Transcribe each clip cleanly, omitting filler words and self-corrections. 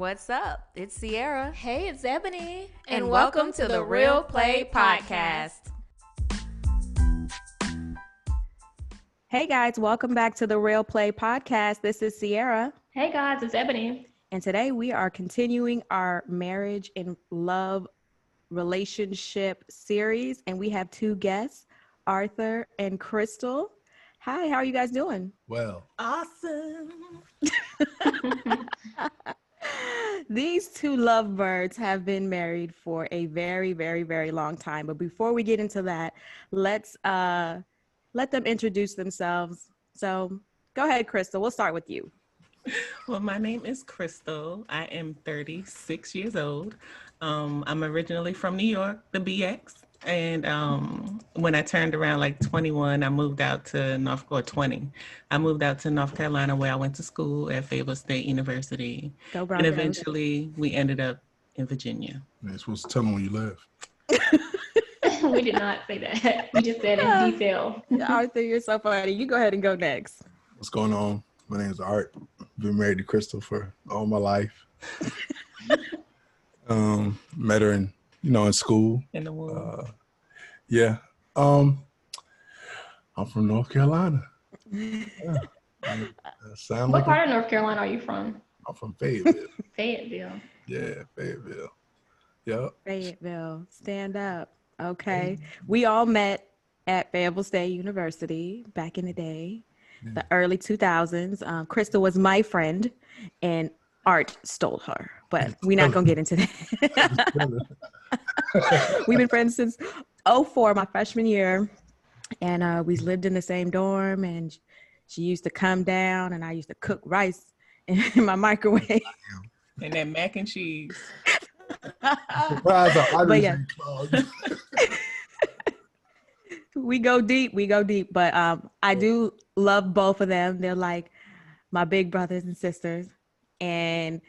What's up? It's Sierra. Hey, it's Ebony. And welcome to the Real Play Podcast. Hey guys, welcome back to the Real Play Podcast. This is Sierra. Hey guys, it's Ebony. And today we are continuing our marriage and love relationship series. And we have two guests, Arthur and Kristal. Hi, how are you guys doing? Well, Awesome. These two lovebirds have been married for a very, very, very long time. But before we get into that, let's let them introduce themselves. So go ahead, Kristal. We'll start with you. Well, my name is Kristal. I am 36 years old. I'm originally from New York, the BX. And when I turned around like 21, I moved out to North Carolina, where I went to school at Fayetteville State University. Go Broncos. And eventually we ended up in Virginia. you're supposed to tell them when you left. We did not say that. We just said in detail. Arthur, you're so funny. You go ahead and go next. What's going on? My name is Art. Been married to Kristal for all my life. Met her in school. In the womb. Yeah. I'm from North Carolina. Yeah. What part of North Carolina are you from? I'm from Fayetteville. Fayetteville. Yeah, Fayetteville. Yep. Fayetteville. Stand up. Okay. We all met at Fayetteville State University back in the day, the early 2000s. Kristal was my friend and Art stole her, but we're not going to get into that. We've been friends since 2004, my freshman year. And we lived in the same dorm, and she used to come down and I used to cook rice in my microwave. And that mac and cheese. Surprise, But yeah. We go deep, but I do love both of them. They're like my big brothers and sisters. And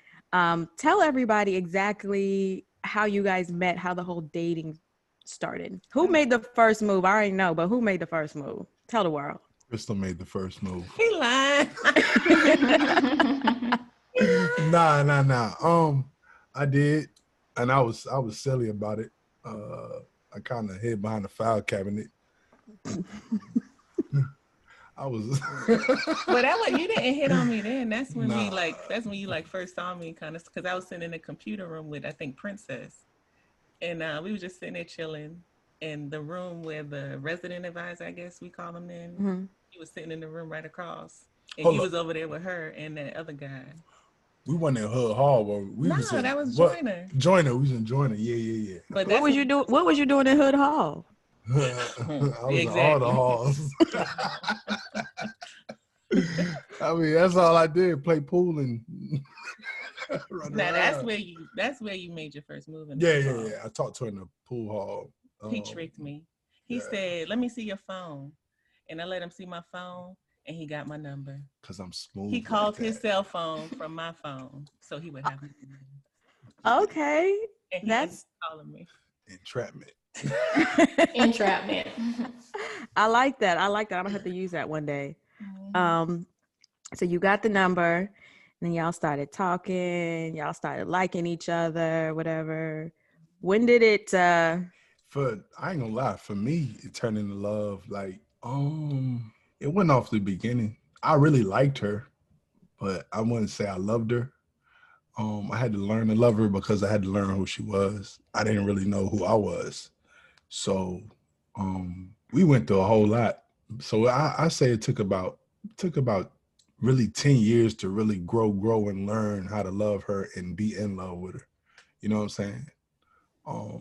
tell everybody exactly how you guys met, how the whole dating started. Who made the first move? I already know, but who made the first move? Tell the world. Kristal made the first move. He lied. Nah. I did, and I was silly about it. I kind of hid behind the file cabinet. I was. But you didn't hit on me then. That's when Nah. you first saw me, kind of, because I was sitting in the computer room with, I think, Princess, and we were just sitting there chilling in the room where the resident advisor, I guess we call him then. Mm-hmm. He was sitting in the room right across, and Hold he up. was over there with her and that other guy. We went in Hood Hall, but That was what? Joyner. Joyner, we was in Joyner. Yeah. But What was you doing in Hood Hall? I was in all the halls. I mean, that's all I did: play pool and run Now around. that's where you made your first move. Yeah. I talked to her in the pool hall. He tricked me. He yeah. said, "Let me see your phone," and I let him see my phone, and he got my number. Cause I'm smooth. He called like his that. cell phone from my phone, so he would have me. Okay. And he That's- was calling me. Entrapment. Entrapment. I like that. I'm gonna have to use that one day. So you got the number, and then y'all started talking, y'all started liking each other, whatever. When did it I ain't gonna lie, for me, it turned into love. Like, it went off the beginning. I really liked her, but I wouldn't say I loved her. I had to learn to love her because I had to learn who she was. I didn't really know who I was. So we went through a whole lot. So I say it took about really 10 years to really grow and learn how to love her and be in love with her. You know what I'm saying? I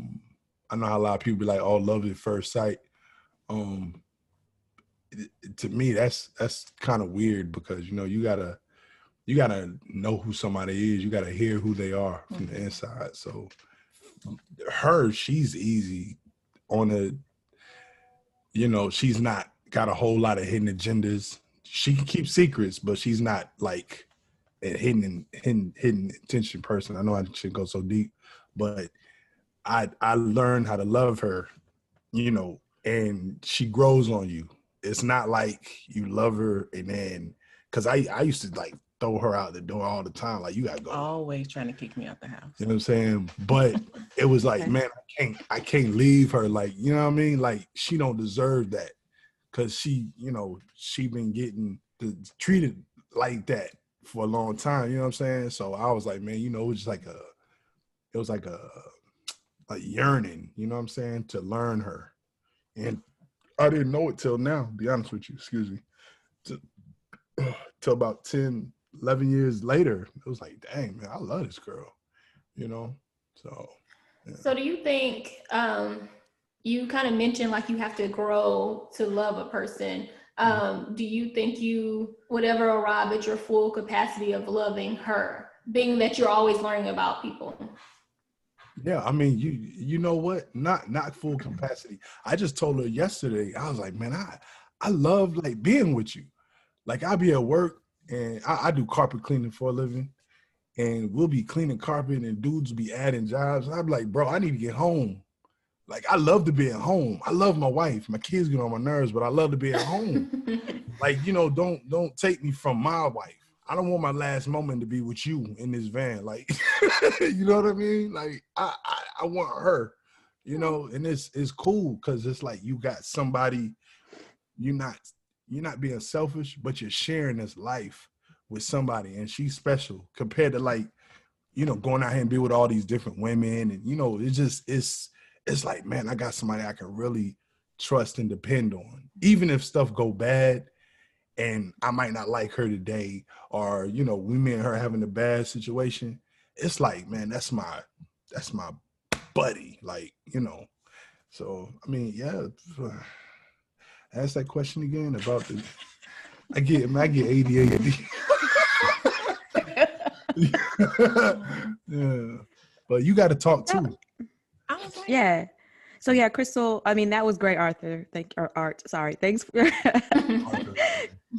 know how a lot of people be like, "Oh, love at first sight." To me, that's kind of weird because you gotta know who somebody is. You gotta hear who they are from the inside. So she's easy on she's not got a whole lot of hidden agendas. She can keep secrets, but she's not like a hidden intention person. I know I shouldn't go so deep, but I learned how to love her, and she grows on you. It's not like you love her and then, because I used to like throw her out the door all the time. Like, you gotta go. Always trying to kick me out the house. You know what I'm saying? But it was like, Okay. man, I can't leave her. Like, you know what I mean? Like, she don't deserve that, because she, you know, she been getting treated like that for a long time. You know what I'm saying? So I was like, man, you know, it was like a yearning. You know what I'm saying? To learn her, and I didn't know it till now. To be honest with you, excuse me. Till about 10, 11 years later, it was like, dang, man, I love this girl. You know, so. Yeah. So do you think you kind of mentioned like you have to grow to love a person? Do you think you would ever arrive at your full capacity of loving her, being that you're always learning about people? Yeah, I mean, you know what? Not full capacity. I just told her yesterday. I was like, man, I love like being with you. Like, I'll be at work and I do carpet cleaning for a living, and we'll be cleaning carpet and dudes will be adding jobs. And I'm like, bro, I need to get home. Like, I love to be at home. I love my wife. My kids get on my nerves, but I love to be at home. Like, you know, don't take me from my wife. I don't want my last moment to be with you in this van. Like, you know what I mean? Like, I want her, you know, and it's cool because it's like you got somebody, you're not being selfish, but you're sharing this life with somebody, and she's special compared to, like, you know, going out here and be with all these different women. And, you know, it's like, man, I got somebody I can really trust and depend on. Even if stuff go bad and I might not like her today, or, you know, me and her having a bad situation, it's like, man, that's my buddy. Like, you know. So, I mean, yeah. Ask that question again about the. I get ADHD. Yeah, but you got to talk too. I was like, Yeah. So yeah, Kristal, I mean, that was great, Arthur. Art. Sorry. Thanks for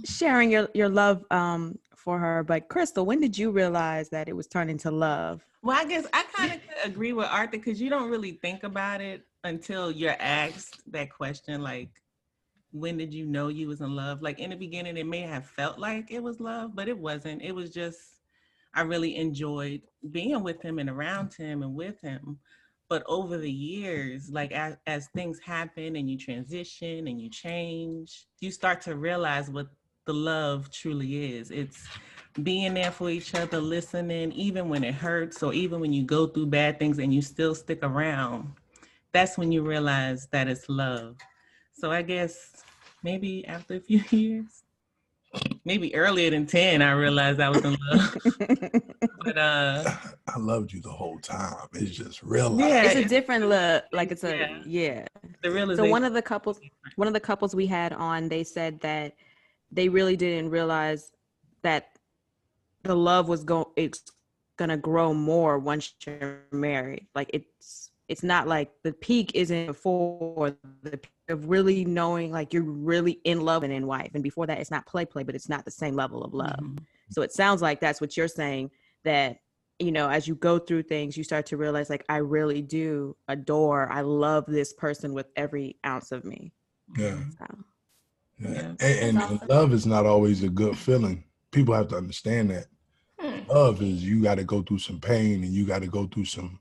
sharing your love for her. But Kristal, when did you realize that it was turning to love? well, I guess I kind of agree with Arthur, because you don't really think about it until you're asked that question, like, when did you know you was in love? Like, in the beginning, it may have felt like it was love, but it wasn't. It was just, I really enjoyed being with him and around him and with him. But over the years, like, as things happen and you transition and you change, you start to realize what the love truly is. It's being there for each other, listening, even when it hurts, or even when you go through bad things and you still stick around. That's when you realize that it's love. So I guess maybe after a few years, maybe earlier than 10, I realized I was in love. But I loved you the whole time. It's just real life. yeah, It's a different look. Like, it's yeah, yeah. the So realization. one of the couples we had on, they said that they really didn't realize that the love it's gonna grow more once you're married. Like, it's not like the peak isn't before the peak of really knowing, like, you're really in love and in wife. And before that, it's not play, but it's not the same level of love. Mhm. So it sounds like that's what you're saying, that, you know, as you go through things, you start to realize, like, I really do I love this person with every ounce of me. Yeah. So, Yeah. Yeah. And That's awesome. love is not always a good feeling. People have to understand that. Love is, you got to go through some pain, and you got to go through some,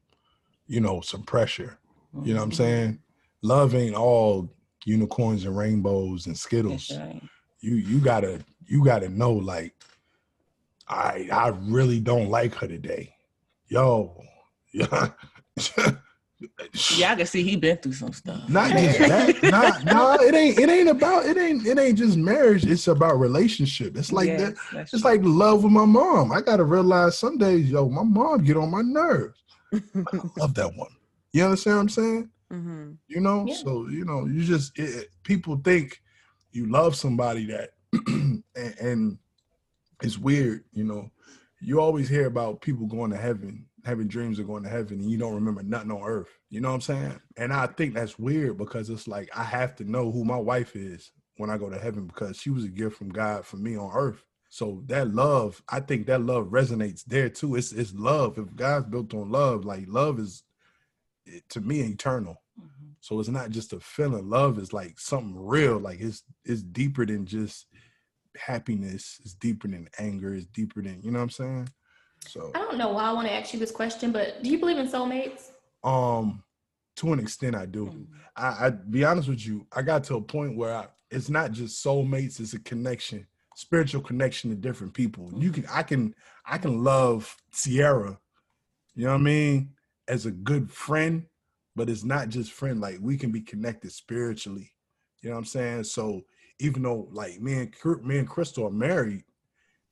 you know, some pressure. You know what I'm saying? Love ain't all unicorns and rainbows and Skittles. That's right. You gotta know, like, I really don't like her today. Yo, yeah. Yeah, I can see he been through some stuff. Not just that. No, it ain't just marriage. It's about relationship. It's like that. Yes, that's It's true. like love with my mom. I gotta realize some days, yo, my mom get on my nerves. I love that woman. You understand what I'm saying? mhm. You know, Yeah. so, you know, you just people think you love somebody that, and it's weird. You know, you always hear about people going to heaven, having dreams of going to heaven, and you don't remember nothing on earth. You know what I'm saying? And I think that's weird, because it's like, I have to know who my wife is when I go to heaven, because she was a gift from God for me on earth. So that love, I think that love resonates there too. It's love. If God's built on love, like, love is, to me, eternal. Mhm. So it's not just a feeling. Love is like something real. Like, it's deeper than just happiness is deeper than anger, is deeper than, you know what I'm saying? So I don't know why I want to ask you this question, but do you believe in soulmates? to an extent I do. I be honest with you, I got to a point where it's not just soulmates, it's a connection, spiritual connection to different people. I can love Sierra, you know what I mean, as a good friend, but it's not just friend, like we can be connected spiritually. You know what I'm saying? So even though like me and Kristal are married,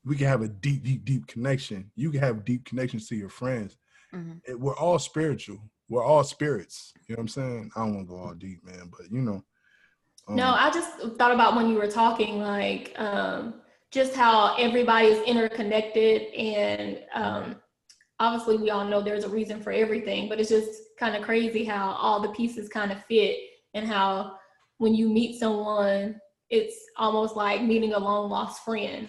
we can have a deep connection. You can have deep connections to your friends. We're all spiritual. We're all spirits. You know what I'm saying? I don't want to go all deep, man, but you know. No, I just thought about when you were talking, like just how everybody is interconnected, and obviously we all know there's a reason for everything, but it's just kind of crazy how all the pieces kind of fit, and how when you meet someone, it's almost like meeting a long lost friend.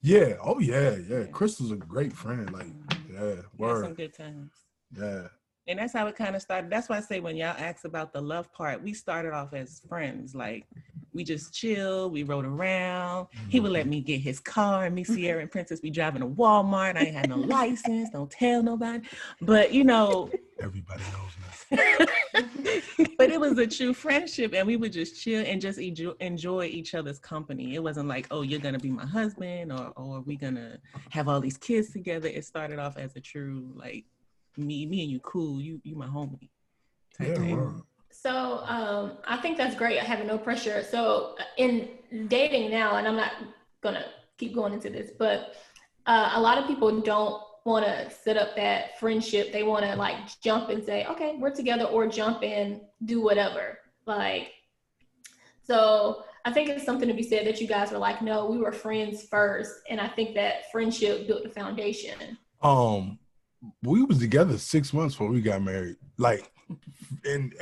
Yeah. Oh yeah. Kristal's a great friend. Like, yeah. Word. Some good times. Yeah. And that's how it kind of started. That's why I say when y'all ask about the love part, we started off as friends. Like we just chill, we rode around. He would let me get his car, and me, Sierra, and Princess be driving to Walmart. I ain't had no license, don't tell nobody. But you know, everybody knows now. But it was a true friendship, and we would just chill and just enjoy each other's company. It wasn't like, oh, you're gonna be my husband, or we gonna have all these kids together. It started off as a true like me and you cool, you my homie type thing. So I think that's great, having no pressure. So in dating now, and I'm not gonna keep going into this, but a lot of people don't want to set up that friendship. They want to like jump and say, okay, we're together, or jump and do whatever. Like, so I think it's something to be said that you guys were like, no, we were friends first. And I think that friendship built the foundation. We was together 6 months before we got married. Like, and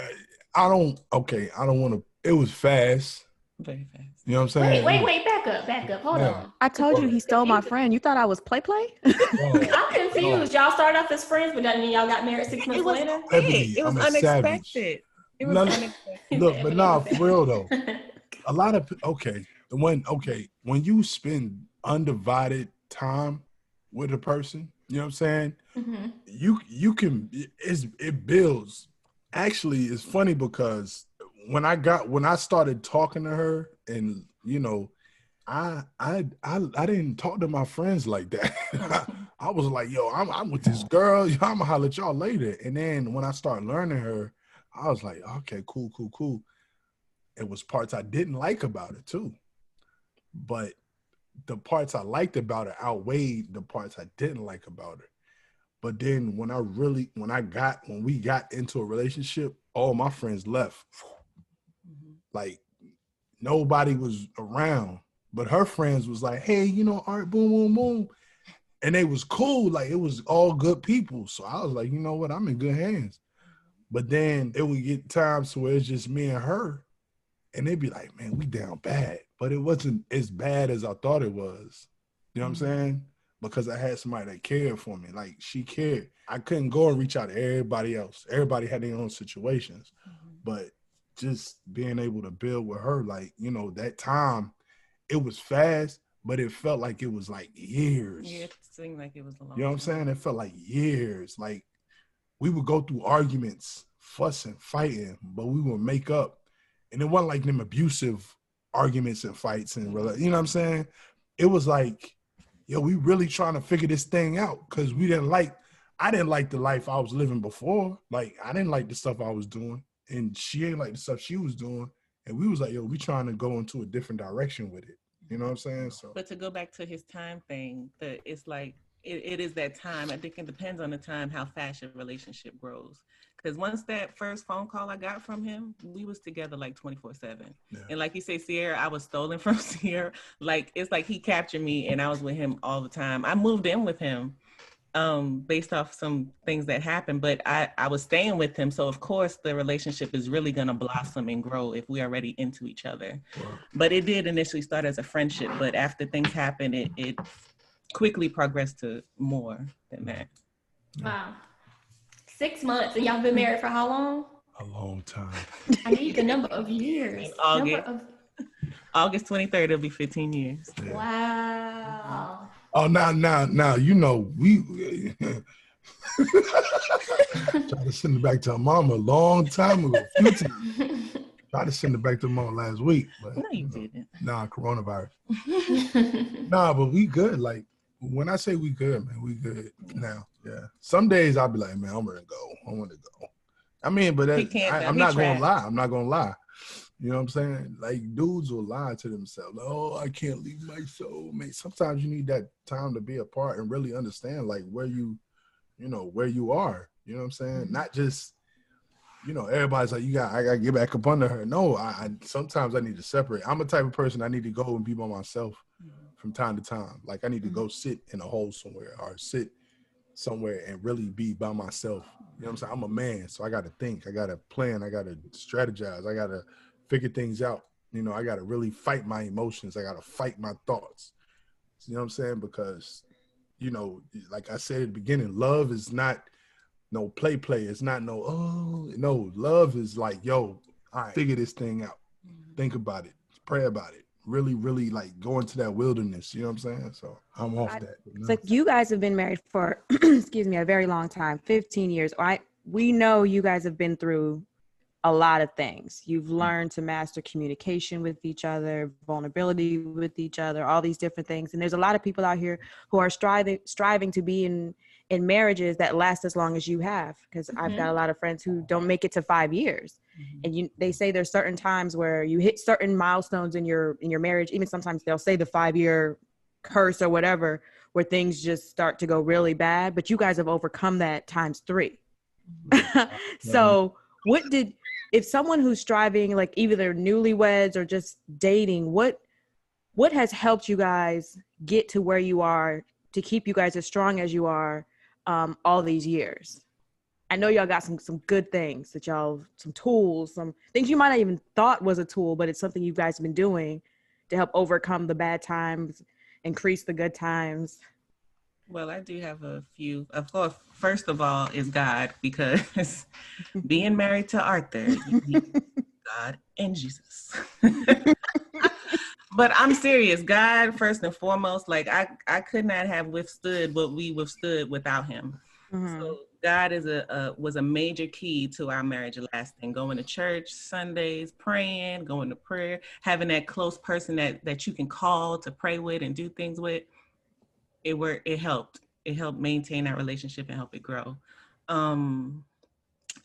I don't want to, it was fast. Very fast. You know what I'm saying? Wait, back up. Hold on. I told you he stole my friend. You thought I was play? I'm confused. Y'all started off as friends, but then y'all got married 6 months later? It was unexpected. It was unexpected. Look, but nah, for real though. A lot of, when you spend undivided time with a person, you know what I'm saying? You can, it builds. Actually, it's funny because when I started talking to her, and you know, I didn't talk to my friends like that. I was like, yo, I'm with this girl. I'm gonna holler at y'all later. And then when I started learning her, I was like, okay, cool. It was parts I didn't like about it too, but the parts I liked about her outweighed the parts I didn't like about her. But then when we got into a relationship, all my friends left. Like nobody was around, but her friends was like, hey, you know, Art, boom, boom, boom. And they was cool. Like it was all good people. So I was like, you know what? I'm in good hands. But then it would get times where it's just me and her. And they'd be like, man, we down bad. But it wasn't as bad as I thought it was. You know what I'm saying? Because I had somebody that cared for me. Like she cared. I couldn't go and reach out to everybody else. Everybody had their own situations. But just being able to build with her, like, you know, that time, it was fast, but it felt like it was like years. Yeah, it seemed like it was a long time. You know what I'm saying? It felt like years. Like we would go through arguments, fussing, fighting, but we would make up. And it wasn't like them abusive arguments and fights and, you know what I'm saying? It was like, yo, we really trying to figure this thing out, because I didn't like the life I was living before. Like, I didn't like the stuff I was doing, and she ain't like the stuff she was doing. And we was like, yo, we trying to go into a different direction with it. You know what I'm saying? So, but to go back to his time thing, it's like, it is that time. I think it depends on the time, how fast your relationship grows. Because once that first phone call I got from him, we was together like 24/7. Yeah. And like you say, Sierra, I was stolen from Sierra. Like, it's like he captured me and I was with him all the time. I moved in with him based off some things that happened, but I was staying with him. So of course the relationship is really gonna blossom and grow if we are already into each other. Wow. But it did initially start as a friendship, but after things happened, it quickly progressed to more than that. Wow. 6 months, and y'all been married for how long? A long time. I need the number of years. August 23rd, it'll be 15 years. Yeah. Wow. Oh, now, you know, we tried to send it back to her mama a long time ago, a few times. Tried to send it back to her mama last week, but No, you didn't. nah, coronavirus. Nah, but we good. Like, when I say we good, man, we good now. Yeah. Some days I'll be like, man, I'm ready to go. I want to go. I mean, but I'm not going to lie. I'm not going to lie. You know what I'm saying? Like, dudes will lie to themselves. Oh, I can't leave my soulmate. Sometimes you need that time to be apart and really understand, like, where you are. You know what I'm saying? Not just, everybody's like, I got to get back up under her. No, I sometimes I need to separate. I'm a type of person I need to go and be by myself from time to time. Like, I need to go sit in a hole somewhere or sit somewhere and really be by myself. You know what I'm saying? I'm a man, so I got to think. I got to plan. I got to strategize. I got to figure things out. I got to really fight my emotions. I got to fight my thoughts. You know what I'm saying? Because, like I said at the beginning, love is not no play. It's not no, love is like, yo, all right, figure this thing out. Think about it. Pray about it. Really, really like go into that wilderness. You know what I'm saying? So I'm off that. It's like you guys have been married for, excuse me, a very long time, 15 years. We know you guys have been through a lot of things. You've learned to master communication with each other, vulnerability with each other, all these different things. And there's a lot of people out here who are striving to be in marriages that last as long as you have. Because I've got a lot of friends who don't make it to 5 years. And they say there's certain times where you hit certain milestones in your marriage. Even sometimes they'll say the 5-year curse or whatever, where things just start to go really bad. But you guys have overcome that times 3. So if someone who's striving, like either they're newlyweds or just dating, what has helped you guys get to where you are to keep you guys as strong as you are all these years? I know y'all got some good things some tools, some things you might not even thought was a tool, but it's something you guys have been doing to help overcome the bad times, increase the good times. Well, I do have a few. Of course, first of all is God, because being married to Arthur, you need God and Jesus. But I'm serious. God, first and foremost, like I could not have withstood what we withstood without him. So God was a major key to our marriage lasting. Going to church Sundays, praying, going to prayer, having that close person that you can call to pray with and do things with. It helped maintain that relationship and help it grow.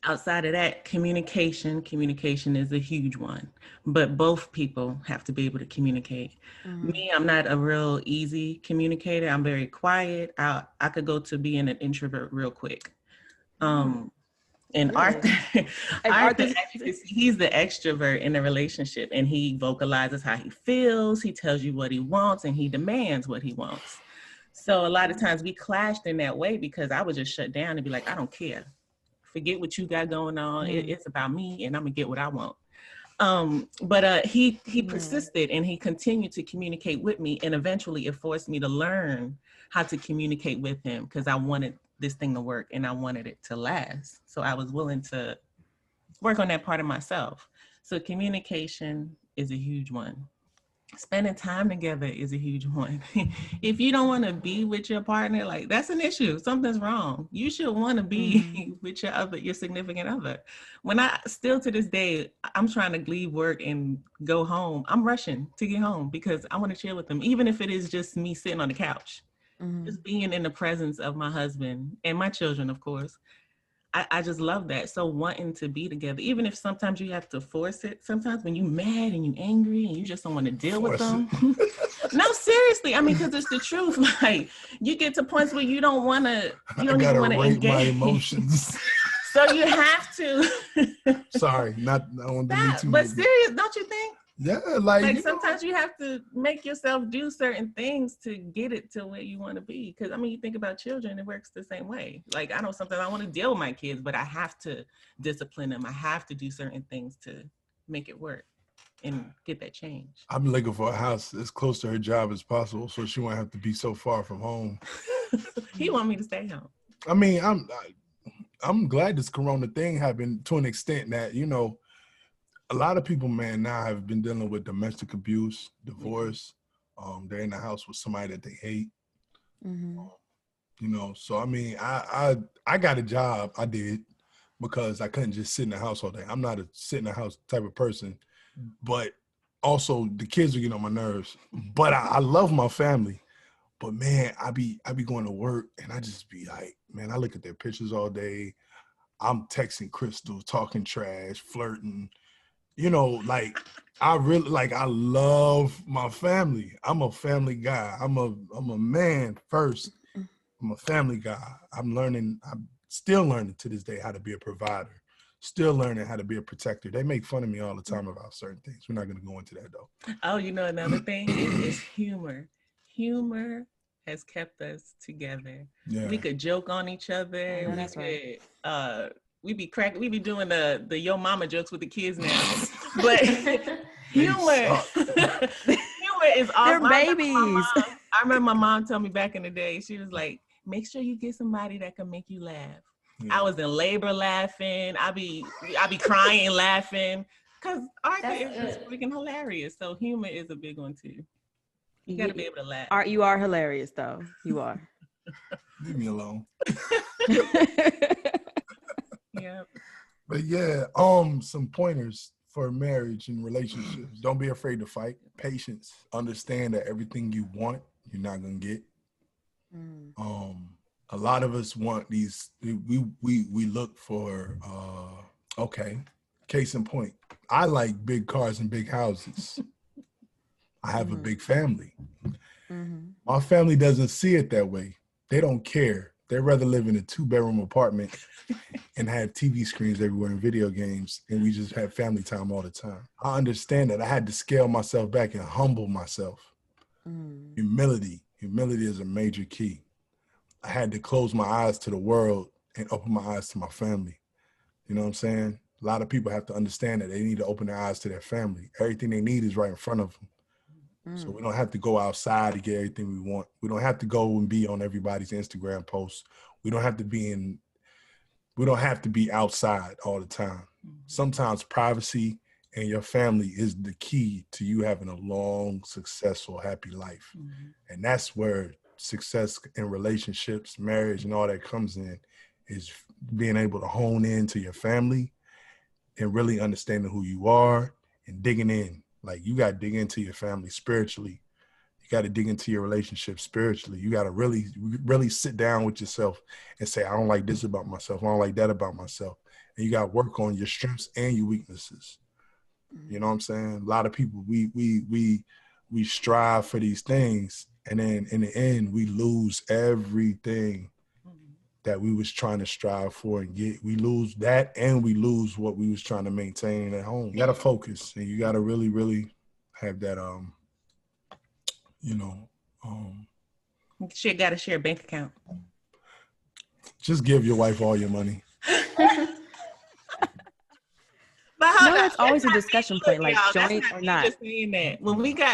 Outside of that, communication is a huge one, but both people have to be able to communicate. Me, I'm not a real easy communicator. I'm very quiet. I could go to being an introvert real quick. And really? Arthur, he's the extrovert in the relationship, and he vocalizes how he feels. He tells you what he wants, and he demands what he wants. So a lot of times we clashed in that way because I would just shut down and be like, I don't care. Forget what you got going on. It's about me, and I'm gonna get what I want. But he persisted, and he continued to communicate with me, and eventually it forced me to learn how to communicate with him because I wanted this thing to work and I wanted it to last. So I was willing to work on that part of myself. So communication is a huge one. Spending time together is a huge one. If you don't want to be with your partner, like that's an issue. Something's wrong. You should want to be with your significant other. When I still to this day, I'm trying to leave work and go home. I'm rushing to get home because I want to chill with them, even if it is just me sitting on the couch, just being in the presence of my husband and my children, of course. I just love that. So wanting to be together, even if sometimes you have to force it. Sometimes when you're mad and you're angry and you just don't want to deal with them. No, seriously. I mean, because it's the truth. Like you get to points where you don't want to, you don't even want to engage. My emotions. So you have to. Sorry, not on the too. But serious, don't you think? Yeah, like sometimes you have to make yourself do certain things to get it to where you want to be. Because I mean, you think about children, it works the same way. Like I know sometimes I want to deal with my kids, but I have to discipline them. I have to do certain things to make it work and get that change. I'm looking for a house as close to her job as possible, so she won't have to be so far from home. He want me to stay home. I mean, I'm glad this Corona thing happened to an extent that a lot of people, man, now have been dealing with domestic abuse, divorce. They're in the house with somebody that they hate. Mm-hmm. You know, so I mean, I got a job. I did because I couldn't just sit in the house all day. I'm not a sit in the house type of person, but also the kids are getting on my nerves. But I love my family. But man, I be going to work and I just be like, man, I look at their pictures all day. I'm texting Kristal, talking trash, flirting. You know, like I love my family. I'm a family guy. I'm a man first. I'm a family guy. I'm still learning to this day how to be a provider. Still learning how to be a protector. They make fun of me all the time about certain things. We're not gonna go into that though. Oh, you know, another thing is humor. Humor has kept us together. Yeah. We could joke on each other. That's right. We be doing the yo mama jokes with the kids now. But humor is all. They're babies. I remember my mom told me back in the day, she was like, make sure you get somebody that can make you laugh. Yeah. I was in labor laughing. I be crying laughing. Because Arthur is just freaking hilarious. So humor is a big one too. You gotta be able to laugh. Art, you are hilarious though. You are. Leave me alone. Yeah. But yeah, some pointers for marriage and relationships. Don't be afraid to fight. Patience. Understand that everything you want, you're not gonna get. A lot of us want these. We look for. Okay. Case in point, I like big cars and big houses. I have a big family. My family doesn't see it that way. They don't care. They'd rather live in a 2-bedroom apartment and have TV screens everywhere and video games, and we just have family time all the time. I understand that I had to scale myself back and humble myself. Humility is a major key. I had to close my eyes to the world and open my eyes to my family. You know what I'm saying? A lot of people have to understand that they need to open their eyes to their family. Everything they need is right in front of them. So we don't have to go outside to get everything we want. We don't have to go and be on everybody's Instagram posts. We don't have to be outside all the time. Sometimes privacy and your family is the key to you having a long, successful, happy life. And that's where success in relationships, marriage, and all that comes in, is being able to hone into your family and really understanding who you are and digging in. Like, you got to dig into your family spiritually. You got to dig into your relationship spiritually. You got to really, really sit down with yourself and say, I don't like this about myself. I don't like that about myself. And you got to work on your strengths and your weaknesses. You know what I'm saying? A lot of people, we strive for these things, and then in the end, we lose everything that we was trying to strive for and get. We lose that, and we lose what we was trying to maintain at home. You got to focus, and you got to really, really have that, She got to share a bank account. Just give your wife all your money. No, that's always a discussion point, like joint or not. Just saying that.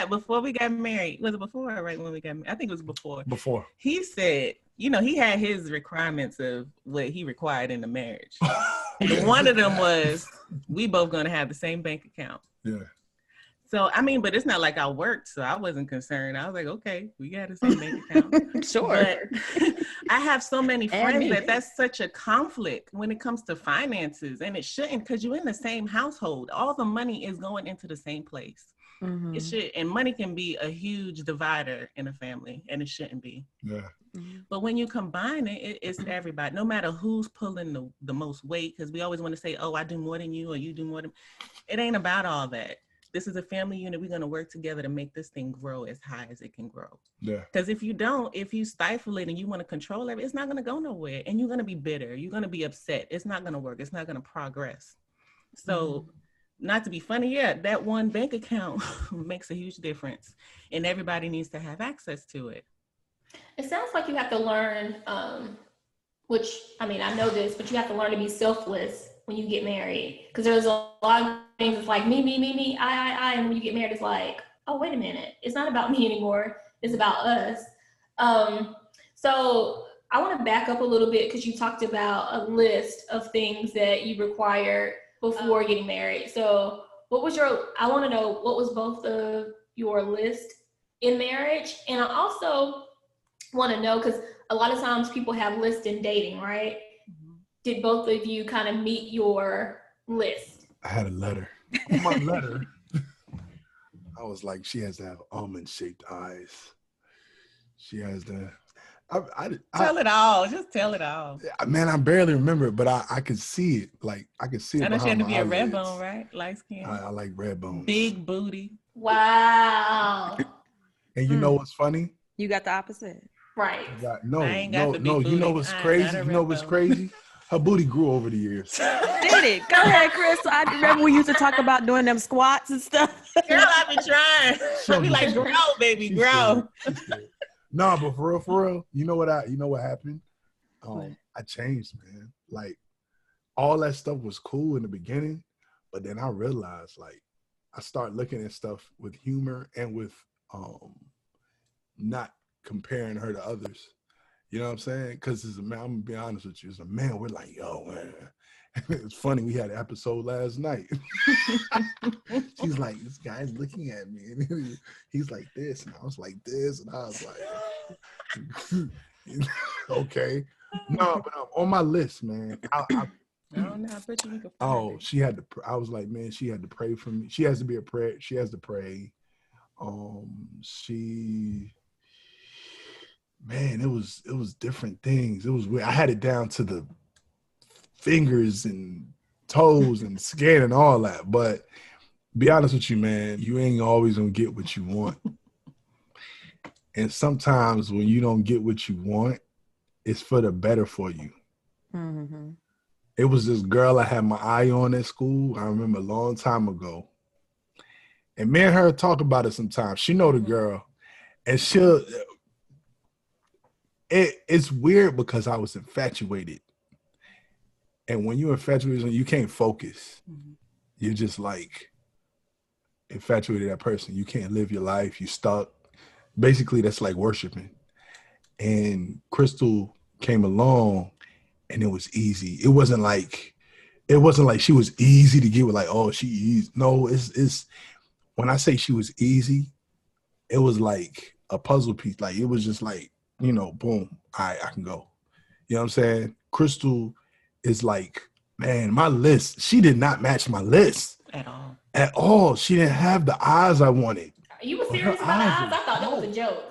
Before we got married, was it before or right when we got married? I think it was before. Before. He said, he had his requirements of what he required in the marriage. And one of them was, we both going to have the same bank account. Yeah. So, I mean, but it's not like I worked, so I wasn't concerned. I was like, okay, we got the same bank account. Sure. But I have so many friends that's such a conflict when it comes to finances, and it shouldn't, because you're in the same household. All the money is going into the same place. It should, and money can be a huge divider in a family, and it shouldn't be. Yeah. But when you combine it, it's everybody, no matter who's pulling the most weight, because we always want to say, oh, I do more than you, or you do more than. It ain't about all that. This is a family unit. We're going to work together to make this thing grow as high as it can grow. Yeah. Because if you stifle it and you want to control it, it's not going to go nowhere. And you're going to be bitter. You're going to be upset. It's not going to work. It's not going to progress. So not to be funny, that one bank account makes a huge difference. And everybody needs to have access to it. It sounds like you have to learn, which, I mean, I know this, but you have to learn to be selfless when you get married. Because there's a lot of things that's like me, I. And when you get married, it's like, oh, wait a minute. It's not about me anymore. It's about us. So I want to back up a little bit, because you talked about a list of things that you require before getting married. So I want to know what was both of your list in marriage, and I also want to know, because a lot of times people have lists in dating, right? Did both of you kind of meet your list? I had a letter. On my letter, I was like, she has to have almond-shaped eyes. She has to. Tell it all. Just tell it all. Man, I barely remember it, but I could see it. Like I could see it. I know she had to be a red eyelids. bone, right? Light skin. I like red bones. Big booty. Wow. And you know what's funny? You got the opposite. Right. No. I ain't got the big You know booty. what's crazy? You know what's crazy? Her booty grew over the years. Did it? Go ahead, Crystal. I remember we used to talk about doing them squats and stuff. Girl, I've been trying. I'll be like, grow, baby, grow. No, but for real, you know what happened? I changed, man. Like all that stuff was cool in the beginning, but then I realized, like, I started looking at stuff with humor and with not comparing her to others. You know what I'm saying? Because as a man, I'm gonna be honest with you, as a man, we're like, yo, man. It's funny, we had an episode last night. She's like, this guy's looking at me, and he's like this, and I was like this, and I was like, okay. No, but on my list, man. I don't know. I bet you can find Oh, it. she had to. I was like, man, she had to pray for me. She has to be a prayer. She has to pray. Man, it was different things. It was weird. I had it down to the fingers and toes and skin and all that. But be honest with you, man, you ain't always gonna get what you want. And sometimes when you don't get what you want, it's for the better for you. Mm-hmm. It was this girl I had my eye on at school. I remember a long time ago. And me and her talk about it sometimes. She know the girl. And it's weird because I was infatuated. And when you're infatuated, you can't focus. Mm-hmm. You're just like infatuated with that person. You can't live your life. You're stuck. Basically, that's like worshiping. And Kristal came along and it was easy. It wasn't like she was easy to get with, like, oh, she easy. No, it's when I say she was easy, it was like a puzzle piece. Like it was just like, boom, all right, I can go. You know what I'm saying? Kristal is like, man, my list, she did not match my list. At all. She didn't have the eyes I wanted. Are you serious about the eyes? I thought that was a joke.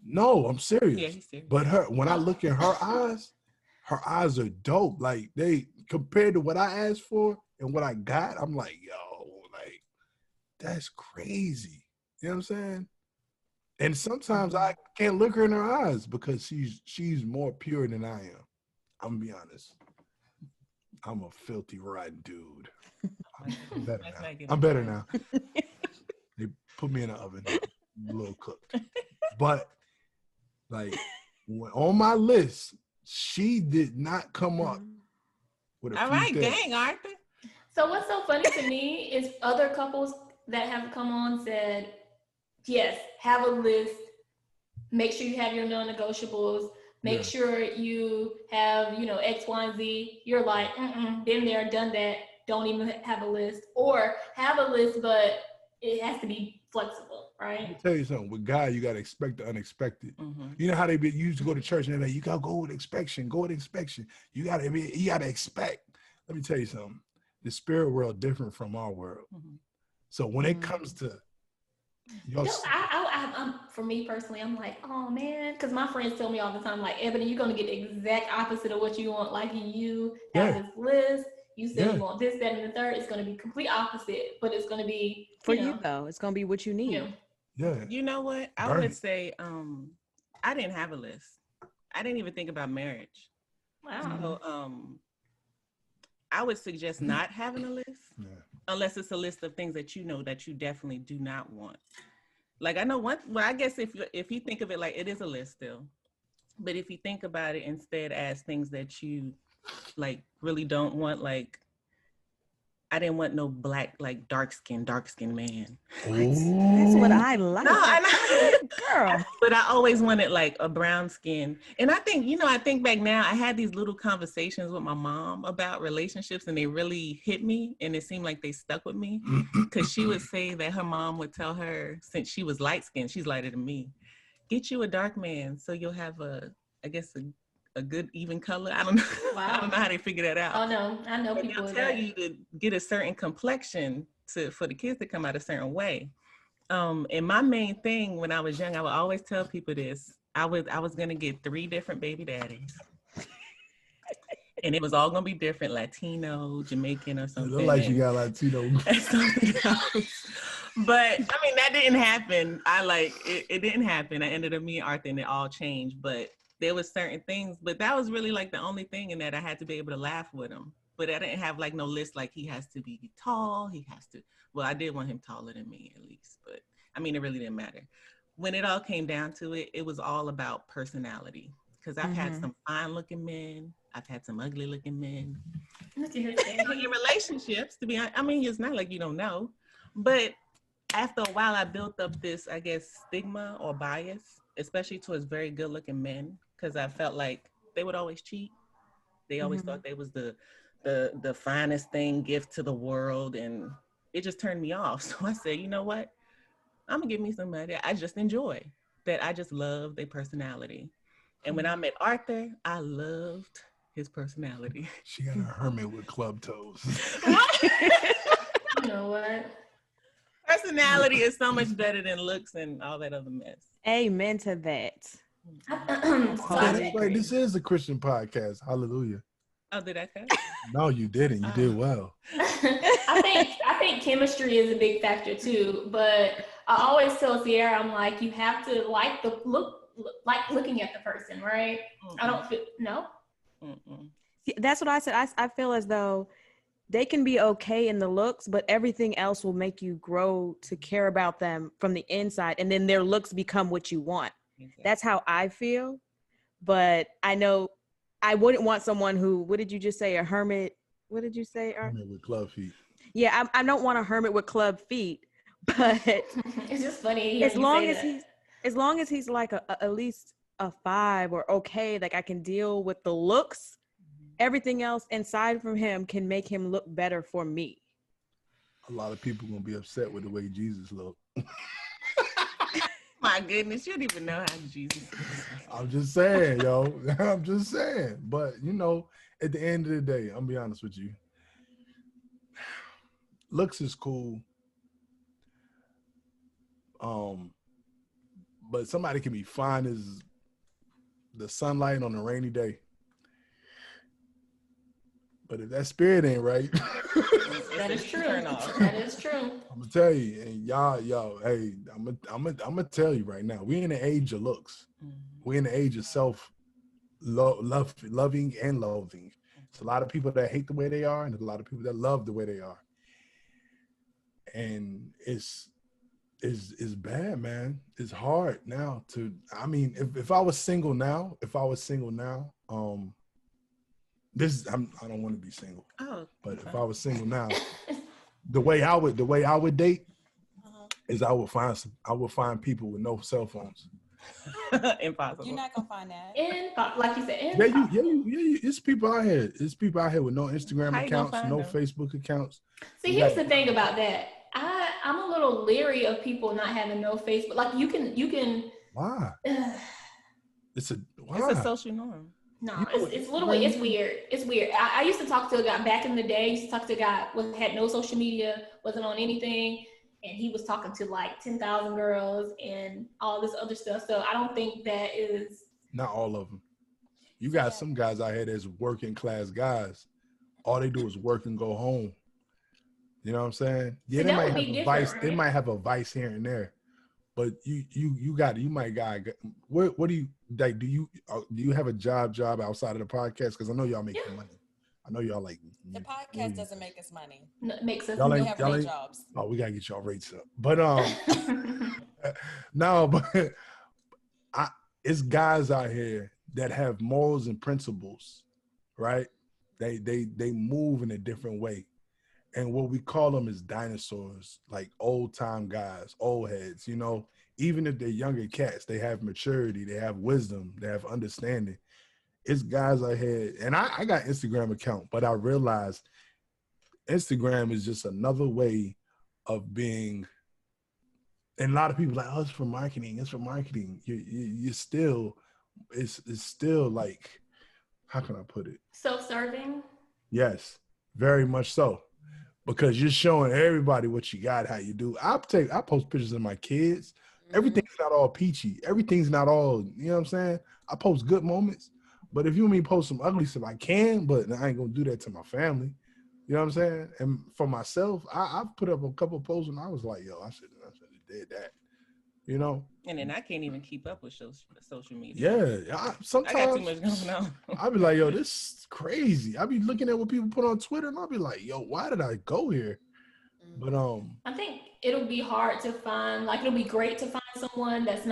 No, I'm serious. Yeah, he's serious. But when I look at her eyes are dope. Like they, compared to what I asked for and what I got, I'm like, yo, like, that's crazy. You know what I'm saying? And sometimes I can't look her in her eyes because she's more pure than I am. I'm gonna be honest. I'm a filthy, rotten dude. I'm better now. They put me in the oven, a little cooked. But like on my list, she did not come up with a few all right, things. dang, Arthur. So what's so funny to me is other couples that have come on said, yes, have a list. Make sure you have your non-negotiables. Make sure you have, X, Y, and Z. You're like, been there, done that. Don't even have a list. Or have a list, but it has to be flexible, right? Let me tell you something. With God, you got to expect the unexpected. Mm-hmm. You know how you used to go to church and they're like, you got to go with inspection. Go with inspection. You got to expect. Let me tell you something. The spirit world different from our world. Mm-hmm. So when it comes to for me personally, I'm like, oh man, because my friends tell me all the time, like, Ebony, you're gonna get the exact opposite of what you want. Like you have this list, you said you want this, that, and the third. It's gonna be complete opposite, but it's gonna be for you though. It's gonna be what you need. Yeah. You know what? I would say, I didn't have a list. I didn't even think about marriage. Wow. So, I would suggest not having a list unless it's a list of things that you know that you definitely do not want. Like I know well, I guess if you think of it like it is a list still, but if you think about it instead as things that you like really don't want, like I didn't want no black, like dark skinned man. That's what I like. No, Girl. But I always wanted like a brown skin. And I think, I think back now, I had these little conversations with my mom about relationships, and they really hit me. And it seemed like they stuck with me, because she would say that her mom would tell her, since she was light skinned, she's lighter than me, get you a dark man so you'll have a good even color. I don't know. Wow. I don't know how they figure that out. Oh no, I know But people they'll that tell you to get a certain complexion for the kids to come out a certain way. And my main thing when I was young, I would always tell people this. I was gonna get 3 different baby daddies. And it was all gonna be different, Latino, Jamaican, or something. It look like you got Latino. Something else. But I mean, that didn't happen. It didn't happen. I ended up meeting Arthur and it all changed. But there was certain things, but that was really like the only thing in that I had to be able to laugh with him. But I didn't have like no list, like he has to be tall, well, I did want him taller than me at least, but I mean, it really didn't matter. When it all came down to it, it was all about personality. Because I've had some fine looking men, I've had some ugly looking men. Look at her In relationships, to be honest, I mean, it's not like you don't know, but after a while, I built up this, I guess, stigma or bias, especially towards very good looking men, because I felt like they would always cheat. They always thought they was the finest thing, gift to the world, and it just turned me off. So I said, you know what? I'm gonna give me somebody I just enjoy, that I just love their personality. And when I met Arthur, I loved his personality. She got a hermit with club toes. You know what? Personality is so much better than looks and all that other mess. Amen to that. That's right. This is a Christian podcast. Hallelujah. Oh, did I cut? No, you didn't. You did well. I think chemistry is a big factor too, but I always tell Sierra, I'm like, you have to like looking at the person, right? I don't feel no. See, that's what I said. I feel as though they can be okay in the looks, but everything else will make you grow to care about them from the inside, and then their looks become what you want. Exactly. That's how I feel. But I know I wouldn't want someone who, what did you just say? A hermit? What did you say? Hermit with club feet. Yeah, I don't want a hermit with club feet, but it's just funny. As long as he's like at least a 5 or okay, like I can deal with the looks. Everything else inside from him can make him look better for me. A lot of people gonna be upset with the way Jesus looked. My goodness, you don't even know how Jesus looks. I'm just saying, yo. I'm just saying. But at the end of the day, I'm gonna be honest with you. Looks is cool. But somebody can be fine as the sunlight on a rainy day. But if that spirit ain't right, that is true. That is true. I'm gonna tell you, and y'all, hey, I'm gonna tell you right now. We're in the age of looks. We're in the age of loving and loathing. It's a lot of people that hate the way they are, and there's a lot of people that love the way they are. And it's bad, man. It's hard now to. I mean, if I was single now, I don't want to be single. Oh, but if I was single now, the way I would date is I would find people with no cell phones. Impossible. You're not gonna find that. Like you said, it's people out here. It's people out here with no Instagram accounts, no Facebook accounts. See, here's the thing about that. I'm a little leery of people not having no Facebook. Like you can. Why? It's a social norm. No, it's literally, it's weird. It's weird. I used to talk to a guy back in the day. I used to talk to a guy who had no social media, wasn't on anything, and he was talking to like 10,000 girls and all this other stuff. So I don't think that is. Not all of them. You got some guys out here that's working class guys. All they do is work and go home. You know what I'm saying? Yeah, they might have a vice. Right? They might have a vice here and there. But you might what do you like? Do you have a job outside of the podcast? Because I know y'all make money. I know y'all like the podcast doesn't make us money. No, it makes us. We have real jobs. Oh, we gotta get y'all rates up. But no, but it's guys out here that have morals and principles, right? They move in a different way, And what we call them is dinosaurs, like old time guys, old heads, you know. Even if they're younger cats, they have maturity, they have wisdom, they have understanding. It's guys I had, and I got Instagram account, but I realized Instagram is just another way of being. And a lot of people are like, oh, it's for marketing. It's for marketing. You still, it's still like, how can I put it? Self-serving. Yes, very much so. Because you're showing everybody what you got, how you do. I post pictures of my kids. Everything's not all peachy. Everything's not all, you know what I'm saying? I post good moments. But if you want me to post some ugly stuff, I can, but I ain't gonna do that to my family. You know what I'm saying? And for myself, I've put up a couple of posts and I was like, yo, I should have did that. You know? And then I can't even keep up with social media. Yeah. I got too Sometimes much going on. I'll be like, yo, this is crazy. I'll be looking at what people put on Twitter and I'll be like, yo, why did I go here? But I think it'll be hard to find, like it'll be great to find someone that's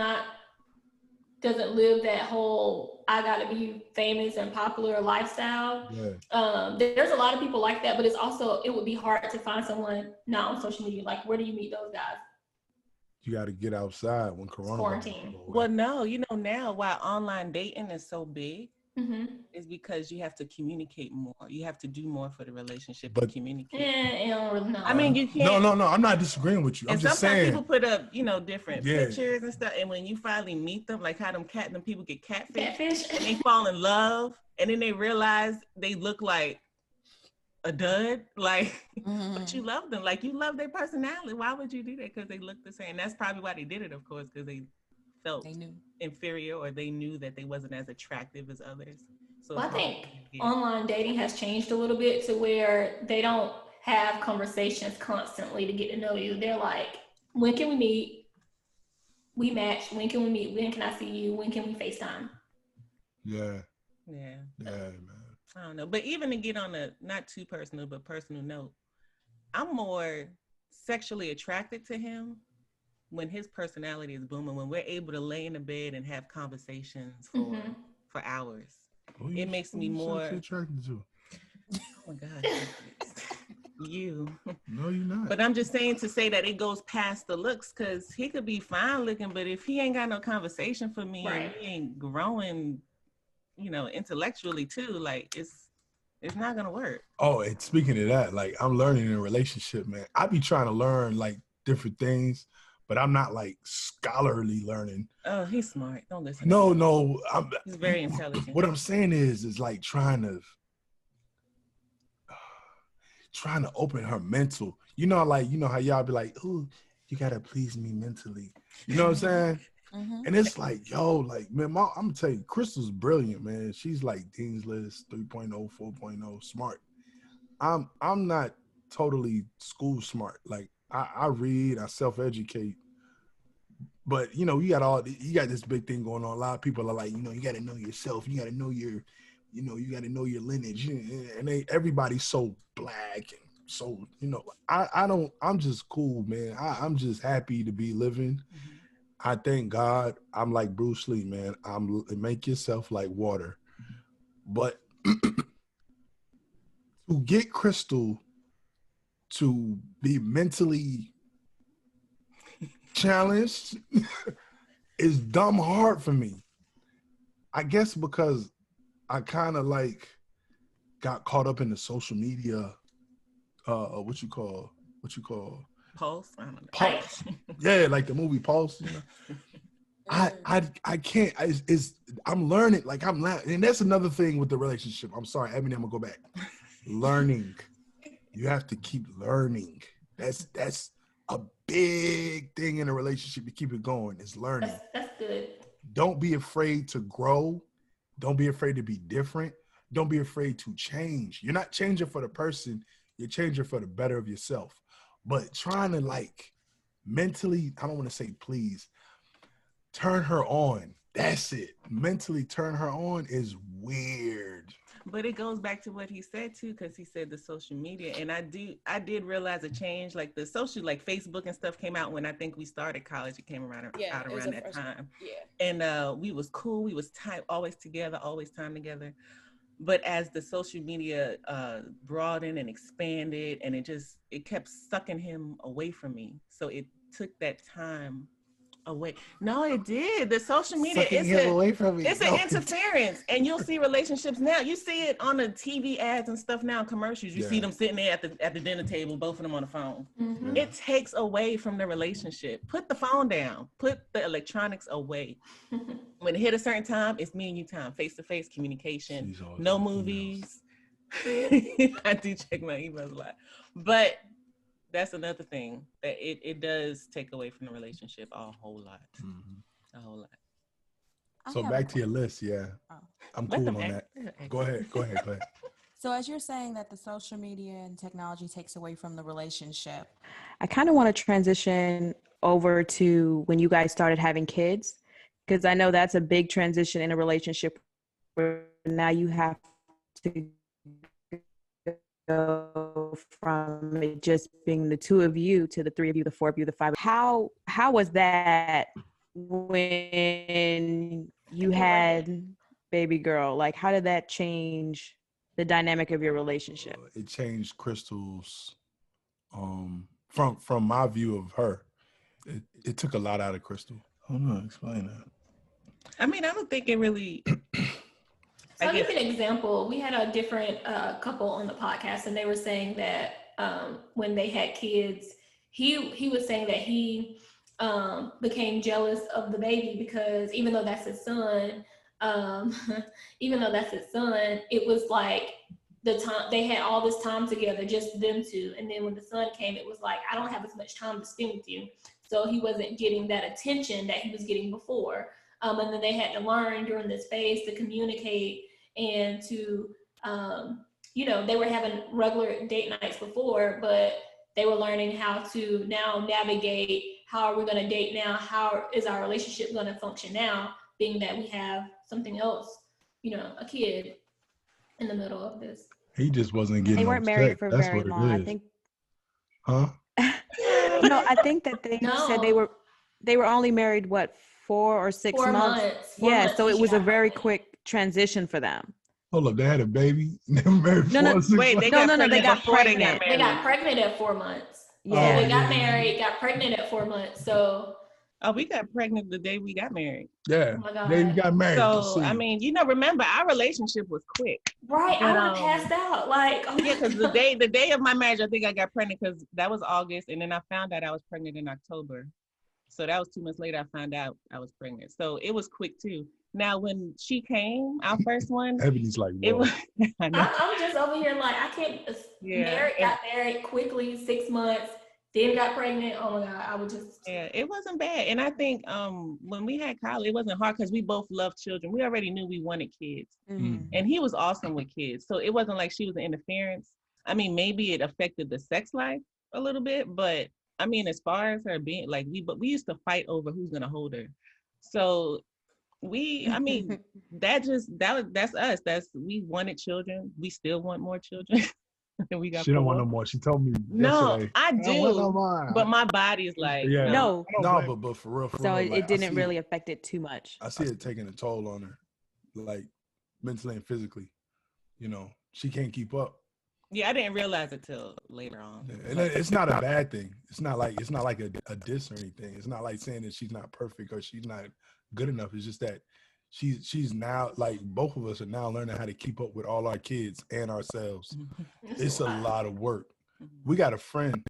doesn't live that whole I gotta be famous and popular lifestyle. yeah. There's a lot of people like that, but it would be hard to find someone not on social media. Like, where do you meet those guys? You got to get outside when coronavirus Quarantine. go away. Well, no, now while online dating is so big, Mm-hmm. is because you have to communicate more. You have to do more for the relationship But- to communicate. I don't really know. I mean, you can't. No. I'm not disagreeing with you. I'm And just sometimes saying. people put up, different Yeah. pictures and stuff. And when you finally meet them, like how them people get catfish, Catfish. and they fall in love, and then they realize they look like a dud. Like, but you love them. Like, you love their personality. Why would you do that? Because they look the same. That's probably why they did it, of course, because they felt They knew. inferior or they knew that they wasn't as attractive as others. So Well, I it's think hard to get. online dating has changed a little bit to where they don't have conversations constantly to get to know you. They're like, when can we meet? We match. When can we meet? When can I see you? When can we FaceTime? Yeah, Yeah. man. I don't know. But even to get on a not too personal, but personal note, I'm more sexually attracted to him when his personality is booming, when we're able to lay in the bed and have conversations for hours. It makes me more attracted to. Oh my God. You. No, you're not. But I'm just saying to say that it goes past the looks, because he could be fine looking, but if he ain't got no conversation for me and he ain't growing, intellectually too, like it's not gonna work. Oh, and speaking of that, like I'm learning in a relationship, man. I be trying to learn like different things, but I'm not like scholarly learning. Oh, he's smart. Don't listen. No, he's very intelligent. What I'm saying is like trying to open her mental. How y'all be like, "Ooh, you gotta please me mentally." You know what I'm saying? And it's like, yo, like, man, I'm gonna tell you, Kristal's brilliant, man. She's like Dean's List 3.0, 4.0, smart. I'm not totally school smart. Like I read, I self-educate. But you got this big thing going on. A lot of people are like, you got to know yourself. You got to know your, you got to know your lineage. And everybody's so black and so, I'm just cool, man. I'm just happy to be living. I thank God. I'm like Bruce Lee, man. Make yourself like water. But to get Kristal to be mentally challenged is dumb hard for me. I guess because I kind of like got caught up in the social media, what you call Pulse. I don't know. Pulse. Yeah, like the movie Pulse. I can't. I'm learning. Like and that's another thing with the relationship. I'm sorry, Ebony. I'm gonna go back. Learning. You have to keep learning. That's a big thing in a relationship to keep it going. Is learning. That's good. Don't be afraid to grow. Don't be afraid to be different. Don't be afraid to change. You're not changing for the person. You're changing for the better of yourself. But trying to like mentally, I don't want to say please, turn her on. That's it. Mentally turn her on is weird. But it goes back to what he said too, because he said the social media, and I did realize a change. Like the social, like Facebook and stuff came out when I think we started college. It came around that time. Yeah. And we was cool. We was always together, always time together. But as the social media broadened and expanded, and it kept sucking him away from me. So it took that time away. No, it did. The social media, Sucking him away from me. it's an interference. And you'll see relationships now. You see it on the TV ads and stuff now, commercials. You see them sitting there at the dinner table, both of them on the phone. Mm-hmm. It takes away from the relationship. Put the phone down. Put the electronics away. When it hit a certain time, it's me and you time, face-to-face communication. No movies. I do check my emails a lot. But that's another thing that it does take away from the relationship a whole lot. A whole lot. So back to your list, I'm cool on that. Go ahead. So as you're saying that the social media and technology takes away from the relationship, I kind of want to transition over to when you guys started having kids, because I know that's a big transition in a relationship where now you have to go from it just being the two of you to the three of you, the four of you, the five. How was that when you had baby girl? Like, how did that change the dynamic of your relationship? It changed Kristal's from my view of her. It took a lot out of Kristal. I don't know, explain that. I mean, I don't think it really. So I'll give you an example. We had a different couple on the podcast, and they were saying that when they had kids, he was saying that he became jealous of the baby because even though that's his son, it was like the time they had all this time together, just them two. And then when the son came, it was like, I don't have as much time to spend with you. So he wasn't getting that attention that he was getting before. And then they had to learn during this phase to communicate and to, they were having regular date nights before, but they were learning how to now navigate how are we going to date now? How is our relationship going to function now, being that we have something else, a kid in the middle of this. He just wasn't getting. They weren't married for very long. I think. Huh? No, I think that they said they were only married 4 or 6 months. Yeah, so it was a very quick transition for them. Hold up, they had a baby. They were married they got pregnant. They got pregnant at 4 months. Yeah, so they got married, got pregnant at 4 months. So. Oh, we got pregnant the day we got married. Yeah, oh my God. They got married. So, I mean, remember, our relationship was quick. Right, I would have passed out. Like, because the day of my marriage, I think I got pregnant because that was August, and then I found out I was pregnant in October. So that was 2 months later, I found out I was pregnant. So it was quick too. Now, when she came, our first one, Ebony's like, whoa. it was, I'm just over here like, I can't, got married quickly, 6 months. Then got pregnant. Oh my God, I would just. Yeah, it wasn't bad. And I think when we had Kyle, it wasn't hard because we both loved children. We already knew we wanted kids. Mm-hmm. And he was awesome with kids. So it wasn't like she was an interference. I mean, maybe it affected the sex life a little bit, but I mean, as far as her being like, we used to fight over who's going to hold her. So that's us. We wanted children. We still want more children. She don't want no more. She told me no, yesterday. I do, but my body is like no, but for real. So it didn't really affect it too much. I see it taking a toll on her, like mentally and physically. She can't keep up. Yeah, I didn't realize it till later on. Yeah, and it's not a bad thing. It's not like a diss or anything. It's not like saying that she's not perfect or she's not good enough. It's just that she's now, like, both of us are now learning how to keep up with all our kids and ourselves. It's a lot of work. We got a friend.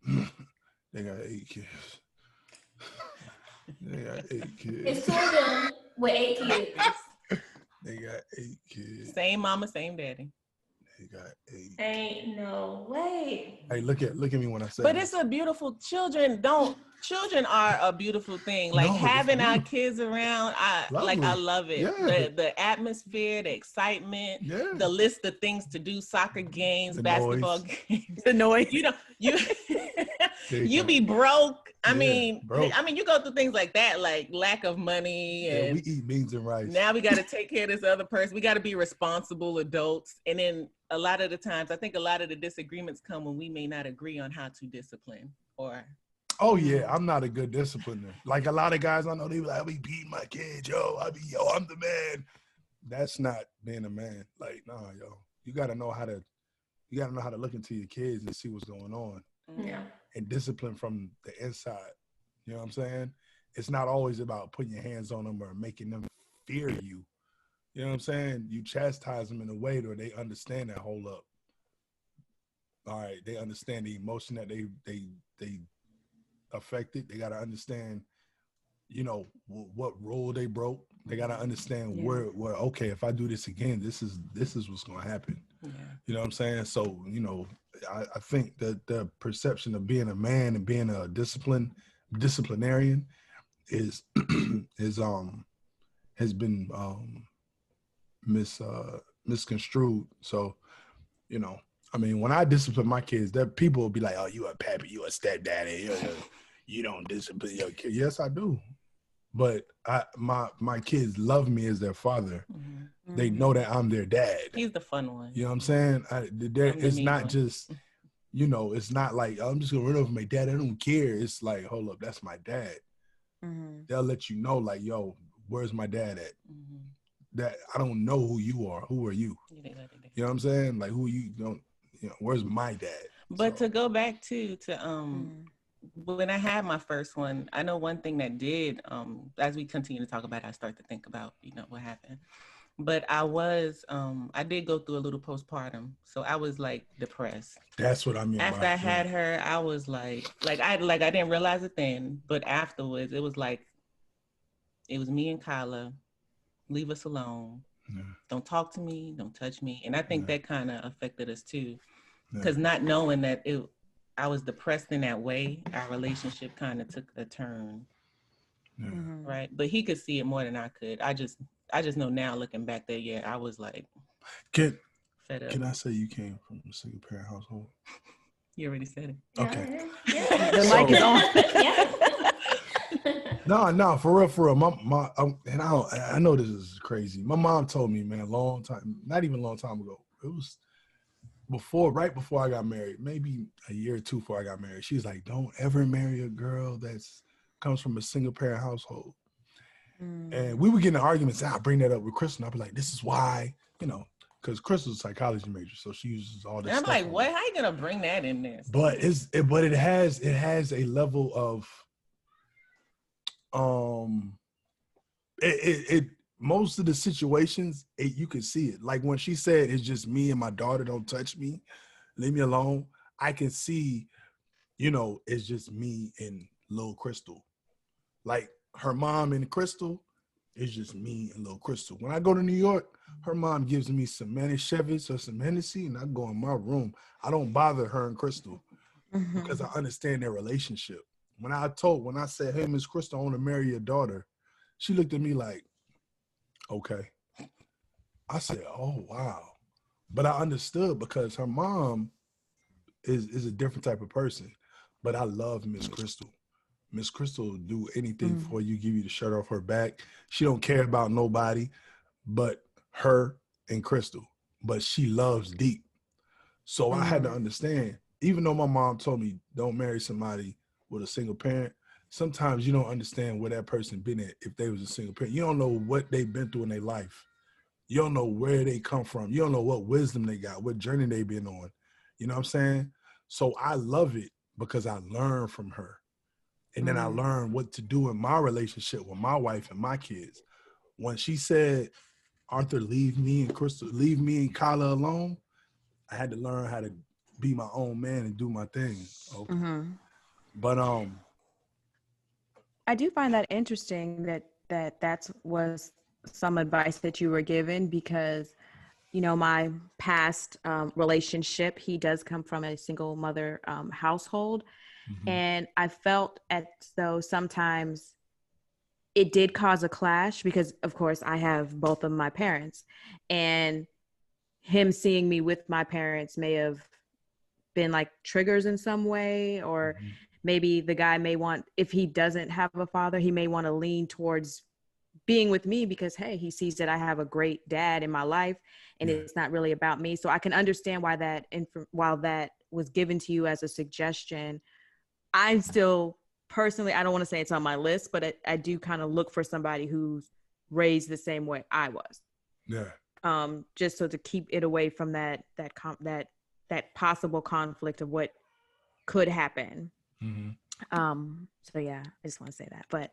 They got 8 kids. It's 2 of them with 8 kids. They got 8 kids. Same mama, same daddy. They got 8. Ain't no way. Hey, look at me when I say. But it's a beautiful. Children are a beautiful thing. Like having our kids around, I love it. Yeah. The atmosphere, the excitement, the list of things to do, soccer games, basketball games, the noise. You be broke. I mean, you go through things like that, like lack of money, and we eat beans and rice. Now we got to take care of this other person. We got to be responsible adults, and then a lot of the times, I think a lot of the disagreements come when we may not agree on how to discipline or. Oh yeah, I'm not a good discipliner. Like a lot of guys I know, they be like, I be beating my kids, I'm the man. that's not being a man. Like, nah, yo, you gotta know how to look into your kids and see what's going on Yeah. and discipline from the inside. You know what I'm saying? It's not always about putting your hands on them or making them fear you. You know what I'm saying? You chastise them in a way where they understand that, hold up. All right, they understand the emotion that they affected. They got to understand, you know, what rule they broke. They got to understand where okay, if I do this again, this is what's going to happen. Yeah. You know what I'm saying? So, you know, I think that the perception of being a man and being a disciplinarian is has been misconstrued. So, you know, I mean, when I discipline my kids, that people will be like, "Oh, you a pappy, you a stepdaddy, you don't discipline your kid." Yes, I do, but my kids love me as their father. Mm-hmm. They know that I'm their dad. He's the fun one. You know what I'm saying? It's not one. Just, you know, it's not like, oh, I'm just gonna run over my dad. I don't care. It's like, hold up, that's my dad. Mm-hmm. They'll let you know, like, yo, where's my dad at? Mm-hmm. That I don't know who you are. Who are you? You know what I'm saying? Like, who you don't. You know, where's my dad? But to go back to when I had my first one, I know one thing that did, as we continue to talk about it, I start to think about, you know, what happened. But I did go through a little postpartum. So I was like depressed. That's what I mean. After I had her, I was like I didn't realize it then, but afterwards it was like, it was me and Kyla, leave us alone. Yeah. Don't talk to me, don't touch me. And I think that kind of affected us too. Because not knowing that I was depressed in that way, our relationship kind of took a turn. Yeah. Right. But he could see it more than I could. I just know now, looking back, that I was like fed up. Can I say you came from a single parent household? You already said it. Okay. Yeah. The mic is on. No, for real. I know this is crazy. My mom told me, man, not even a long time ago. It was right before I got married, maybe a year or two before I got married. She's like, don't ever marry a girl comes from a single parent household. And we would get in arguments. And I bring that up with Kristal. I'd be like, this is why, you know, because Kristal's a psychology major, so she uses all this. And I'm like, what? How you gonna bring that in there? But it has a level of most of the situations, you can see it. Like when she said, it's just me and my daughter, don't touch me, leave me alone. I can see, you know, it's just me and little Kristal. Like her mom and Kristal, it's just me and little Kristal. When I go to New York, her mom gives me some Manischewitz or some Hennessy, and I go in my room. I don't bother her and Kristal because I understand their relationship. When I said, hey, Miss Kristal, I want to marry your daughter, she looked at me like, okay. I said, oh, wow. But I understood because her mom is a different type of person. But I love Miss Kristal. Miss Kristal will do anything for you, give you the shirt off her back. She don't care about nobody but her and Kristal. But she loves deep. So I had to understand, even though my mom told me don't marry somebody with a single parent, sometimes you don't understand where that person been at if they was a single parent. You don't know what they've been through in their life. You don't know where they come from. You don't know what wisdom they got, what journey they've been on. You know what I'm saying? So I love it because I learned from her. And then I learned what to do in my relationship with my wife and my kids. When she said, Arthur, leave me and Kyla alone, I had to learn how to be my own man and do my thing. Okay. But I do find that interesting that was some advice that you were given because, you know, my past relationship, he does come from a single mother household. And I felt as though sometimes it did cause a clash because, of course, I have both of my parents. And him seeing me with my parents may have been like triggers in some way, or maybe the guy may want, if he doesn't have a father, he may want to lean towards being with me because, hey, he sees that I have a great dad in my life and it's not really about me. So I can understand why while that was given to you as a suggestion, I'm still personally, I don't want to say it's on my list, but I do kind of look for somebody who's raised the same way I was. Yeah. Just so to keep it away from that possible conflict of what could happen. So yeah, I just want to say that. But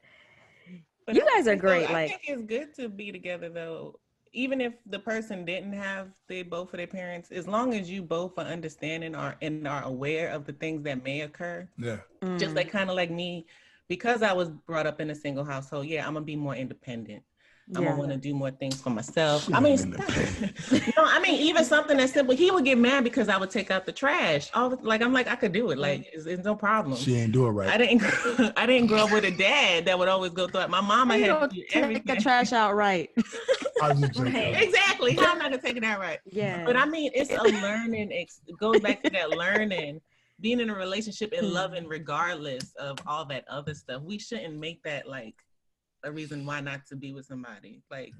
you guys are great. I think it's good to be together though, even if the person didn't have both of their parents, as long as you both are understanding and are aware of the things that may occur. Yeah. Just like kind of like me, because I was brought up in a single household. Yeah, I'm gonna be more independent. I'm gonna want to do more things for myself. I mean, even something that's simple. He would get mad because I would take out the trash. I'm like, I could do it. Like, it's no problem. She ain't do it right. I didn't grow up with a dad that would always go through it. My mama had to do everything. Take the trash out right. Exactly. How am I gonna take it out right? Yeah. But I mean, it's a learning. It goes back to that learning. Being in a relationship and loving regardless of all that other stuff. We shouldn't make that like a reason why not to be with somebody. Like,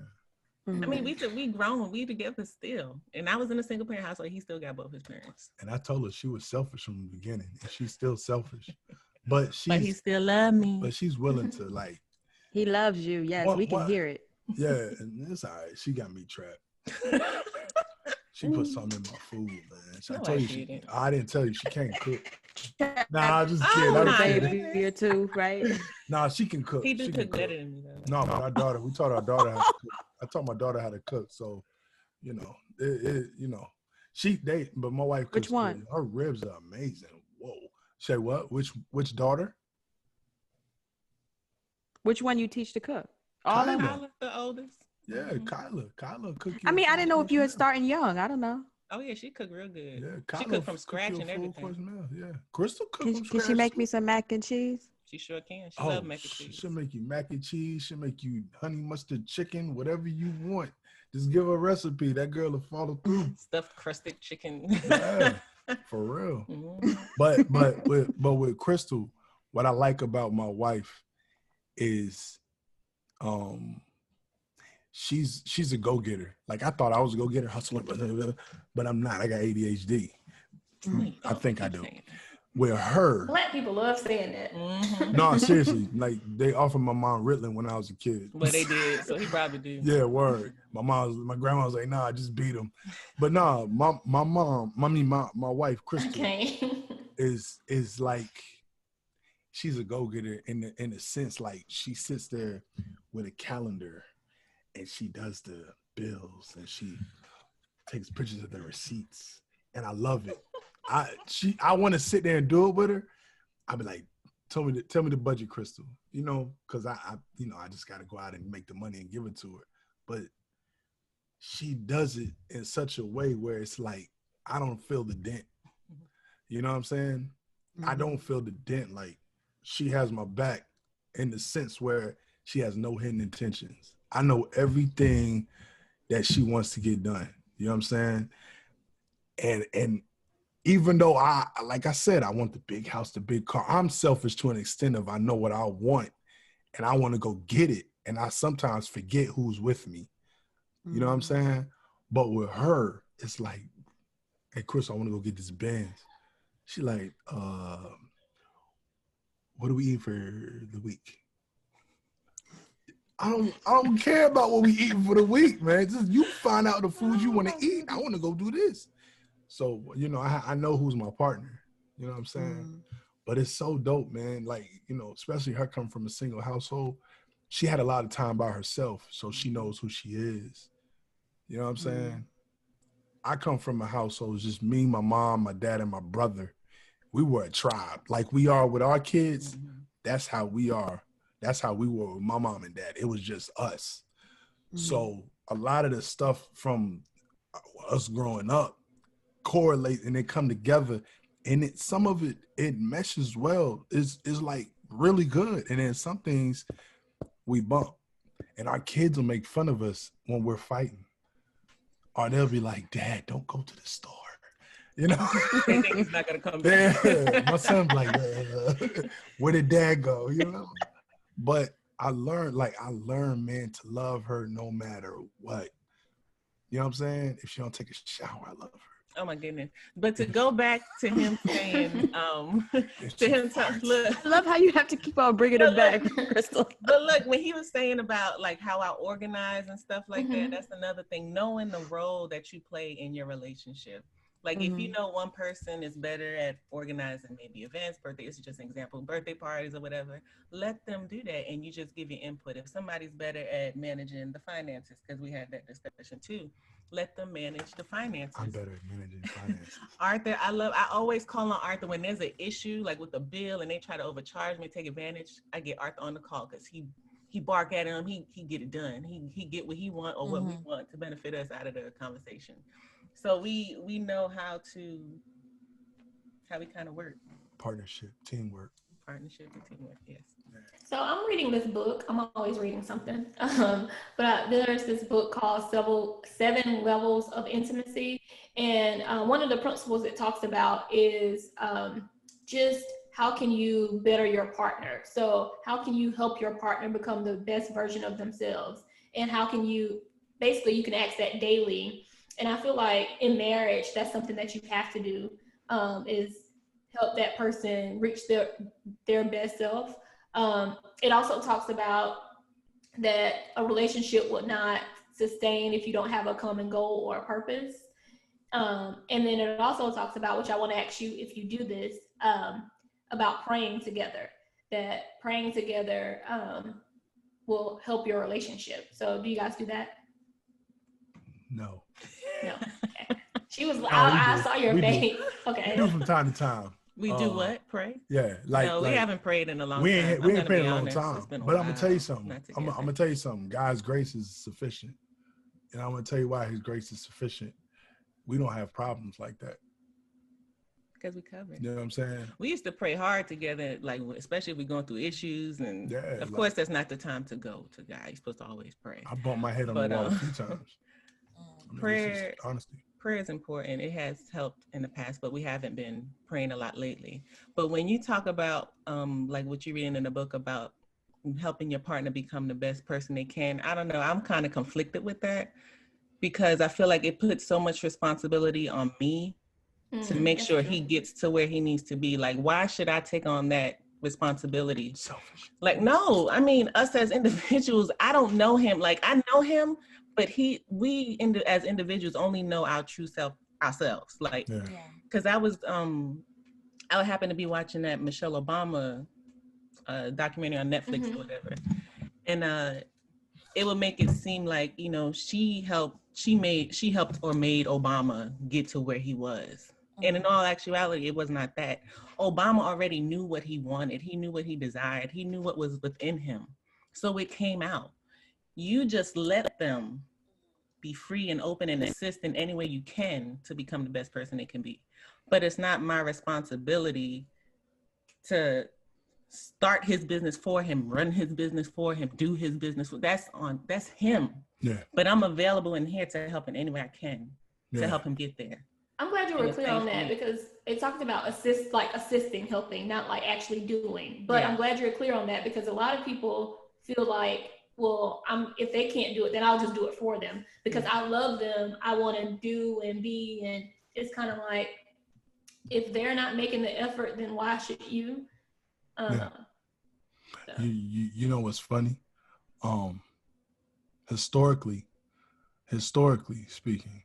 I mean, we grown, we together still. And I was in a single parent household. He still got both his parents. And I told her she was selfish from the beginning, and she's still selfish. But he still loves me. But she's willing to like. He loves you. Yes, we can hear it. Yeah, and it's all right. She got me trapped. She put something in my food, man. I told you I didn't tell you she can't cook. Nah, I just kidding. Baby or two, right? Nah, she can cook. He do cook better than me though. No, but our daughter, we taught our daughter how to cook. I taught my daughter how to cook, so you know, but my wife cooks. Which one? Good. Her ribs are amazing. Whoa. Say what? Which daughter? Which one you teach to cook? All of them? The oldest. Yeah, Kyla cook. I mean, I didn't know if you were starting young. I don't know. Oh yeah, she cooked real good. Yeah, Kyla she cooked from scratch and everything. Yeah, Kristal cooked from scratch. Can she make me some mac and cheese? She sure can. She loves mac and cheese. She'll make you mac and cheese. She'll make you honey mustard chicken, whatever you want. Just give her a recipe. That girl will follow through. Stuffed crusted chicken. Yeah, for real. But with Kristal, what I like about my wife is, she's a go-getter. Like I thought I was a go-getter, hustler, but I'm not. I got ADHD. I think I do. With her, Black people love saying that. No, seriously. Like they offered my mom Ritalin when I was a kid. Well, they did, so he probably did. Yeah, word. My grandma was like, "Nah, I just beat him." But nah, my wife Kristal is like, she's a go-getter in the sense like she sits there with a calendar and she does the bills and she takes pictures of the receipts, and I love it. I want to sit there and do it with her. I'd be like, tell me the budget, Kristal, because I just got to go out and make the money and give it to her. But she does it in such a way where it's like, I don't feel the dent. You know what I'm saying? I don't feel the dent. Like she has my back in the sense where she has no hidden intentions. I know everything that she wants to get done. You know what I'm saying? And even though like I said, I want the big house, the big car, I'm selfish to an extent of I know what I want and I want to go get it. And I sometimes forget who's with me. You know what I'm saying? But with her, it's like, hey, Chris, I want to go get this Benz. She like, what do we eat for the week? I don't care about what we eating for the week, man. Just you find out the food you want to eat. I want to go do this. So, I know who's my partner. You know what I'm saying? But it's so dope, man. Like, especially her coming from a single household, she had a lot of time by herself, so she knows who she is. You know what I'm saying? I come from a household, it's just me, my mom, my dad, and my brother. We were a tribe. Like we are with our kids, that's how we are. That's how we were with my mom and dad. It was just us. So a lot of the stuff from us growing up correlate and they come together, and some of it meshes well. It's like really good. And then some things we bump, and our kids will make fun of us when we're fighting, or they'll be like, "Dad, don't go to the store." They think he's not gonna come back. Yeah, my son's like, where did Dad go? But I learned, man, to love her no matter what. You know what I'm saying? If she don't take a shower, I love her. Oh my goodness. But to go back to him saying, to him, look, I love how you have to keep on bringing it back, Kristal. But look, when he was saying about like how I organize and stuff like that, that's another thing. Knowing the role that you play in your relationship. Like if you know one person is better at organizing maybe events, birthdays, just an example, birthday parties or whatever, let them do that and you just give your input. If somebody's better at managing the finances, because we had that discussion too, let them manage the finances. I'm better at managing finances. Arthur, I always call on Arthur when there's an issue like with a bill and they try to overcharge me, take advantage. I get Arthur on the call because he bark at him, he get it done. He get what he want or what we want to benefit us out of the conversation. So we know how we kind of work. Partnership, teamwork. Partnership and teamwork, yes. So I'm reading this book. I'm always reading something. But there's this book called Seven Levels of Intimacy. And one of the principles it talks about is just how can you better your partner? So how can you help your partner become the best version of themselves? And how can you, basically you can ask that daily. And I feel like in marriage, that's something that you have to do, is help that person reach their best self. It also talks about that a relationship would not sustain if you don't have a common goal or a purpose. And then it also talks about, which I want to ask you if you do this, about praying together, that praying together will help your relationship. So do you guys do that? No. No. Okay. She was, I saw your face. Okay. We do from time to time. We do what? Pray? Yeah. Like, no, we haven't prayed in a long time. We ain't prayed in a long honest, time. But I'm going to tell you something. I'm going to tell you something. God's grace is sufficient. And I'm going to tell you why his grace is sufficient. We don't have problems like that. Because we covered. You know what I'm saying? We used to pray hard together, like especially if we're going through issues. And of course, that's not the time to go to God. You're supposed to always pray. I bumped my head on the wall a few times. Prayer, honesty. Prayer is important. It has helped in the past, but we haven't been praying a lot lately. But when you talk about like what you're reading in the book about helping your partner become the best person they can, I don't know. I'm kind of conflicted with that because I feel like it puts so much responsibility on me to make sure he gets to where he needs to be. Like, why should I take on that responsibility? Selfish. Like, no, I mean, us as individuals, I don't know him. Like, I know him, but we as individuals only know our true self ourselves. Like, because I happened to be watching that Michelle Obama documentary on Netflix or whatever, and it would make it seem like, you know, she helped or made Obama get to where he was. And in all actuality, it was not that. Obama already knew what he wanted. He knew what he desired. He knew what was within him. So it came out. You just let them be free and open and assist in any way you can to become the best person they can be. But it's not my responsibility to start his business for him, run his business for him, do his business. That's him. Yeah. But I'm available in here to help in any way I can to help him get there. I'm glad you were clear on that because it talked about assisting, helping, not like actually doing. But I'm glad you're clear on that because a lot of people feel like, well, if they can't do it, then I'll just do it for them because I love them. I want to do and be, and it's kind of like, if they're not making the effort, then why should you? So. You know what's funny? Historically speaking,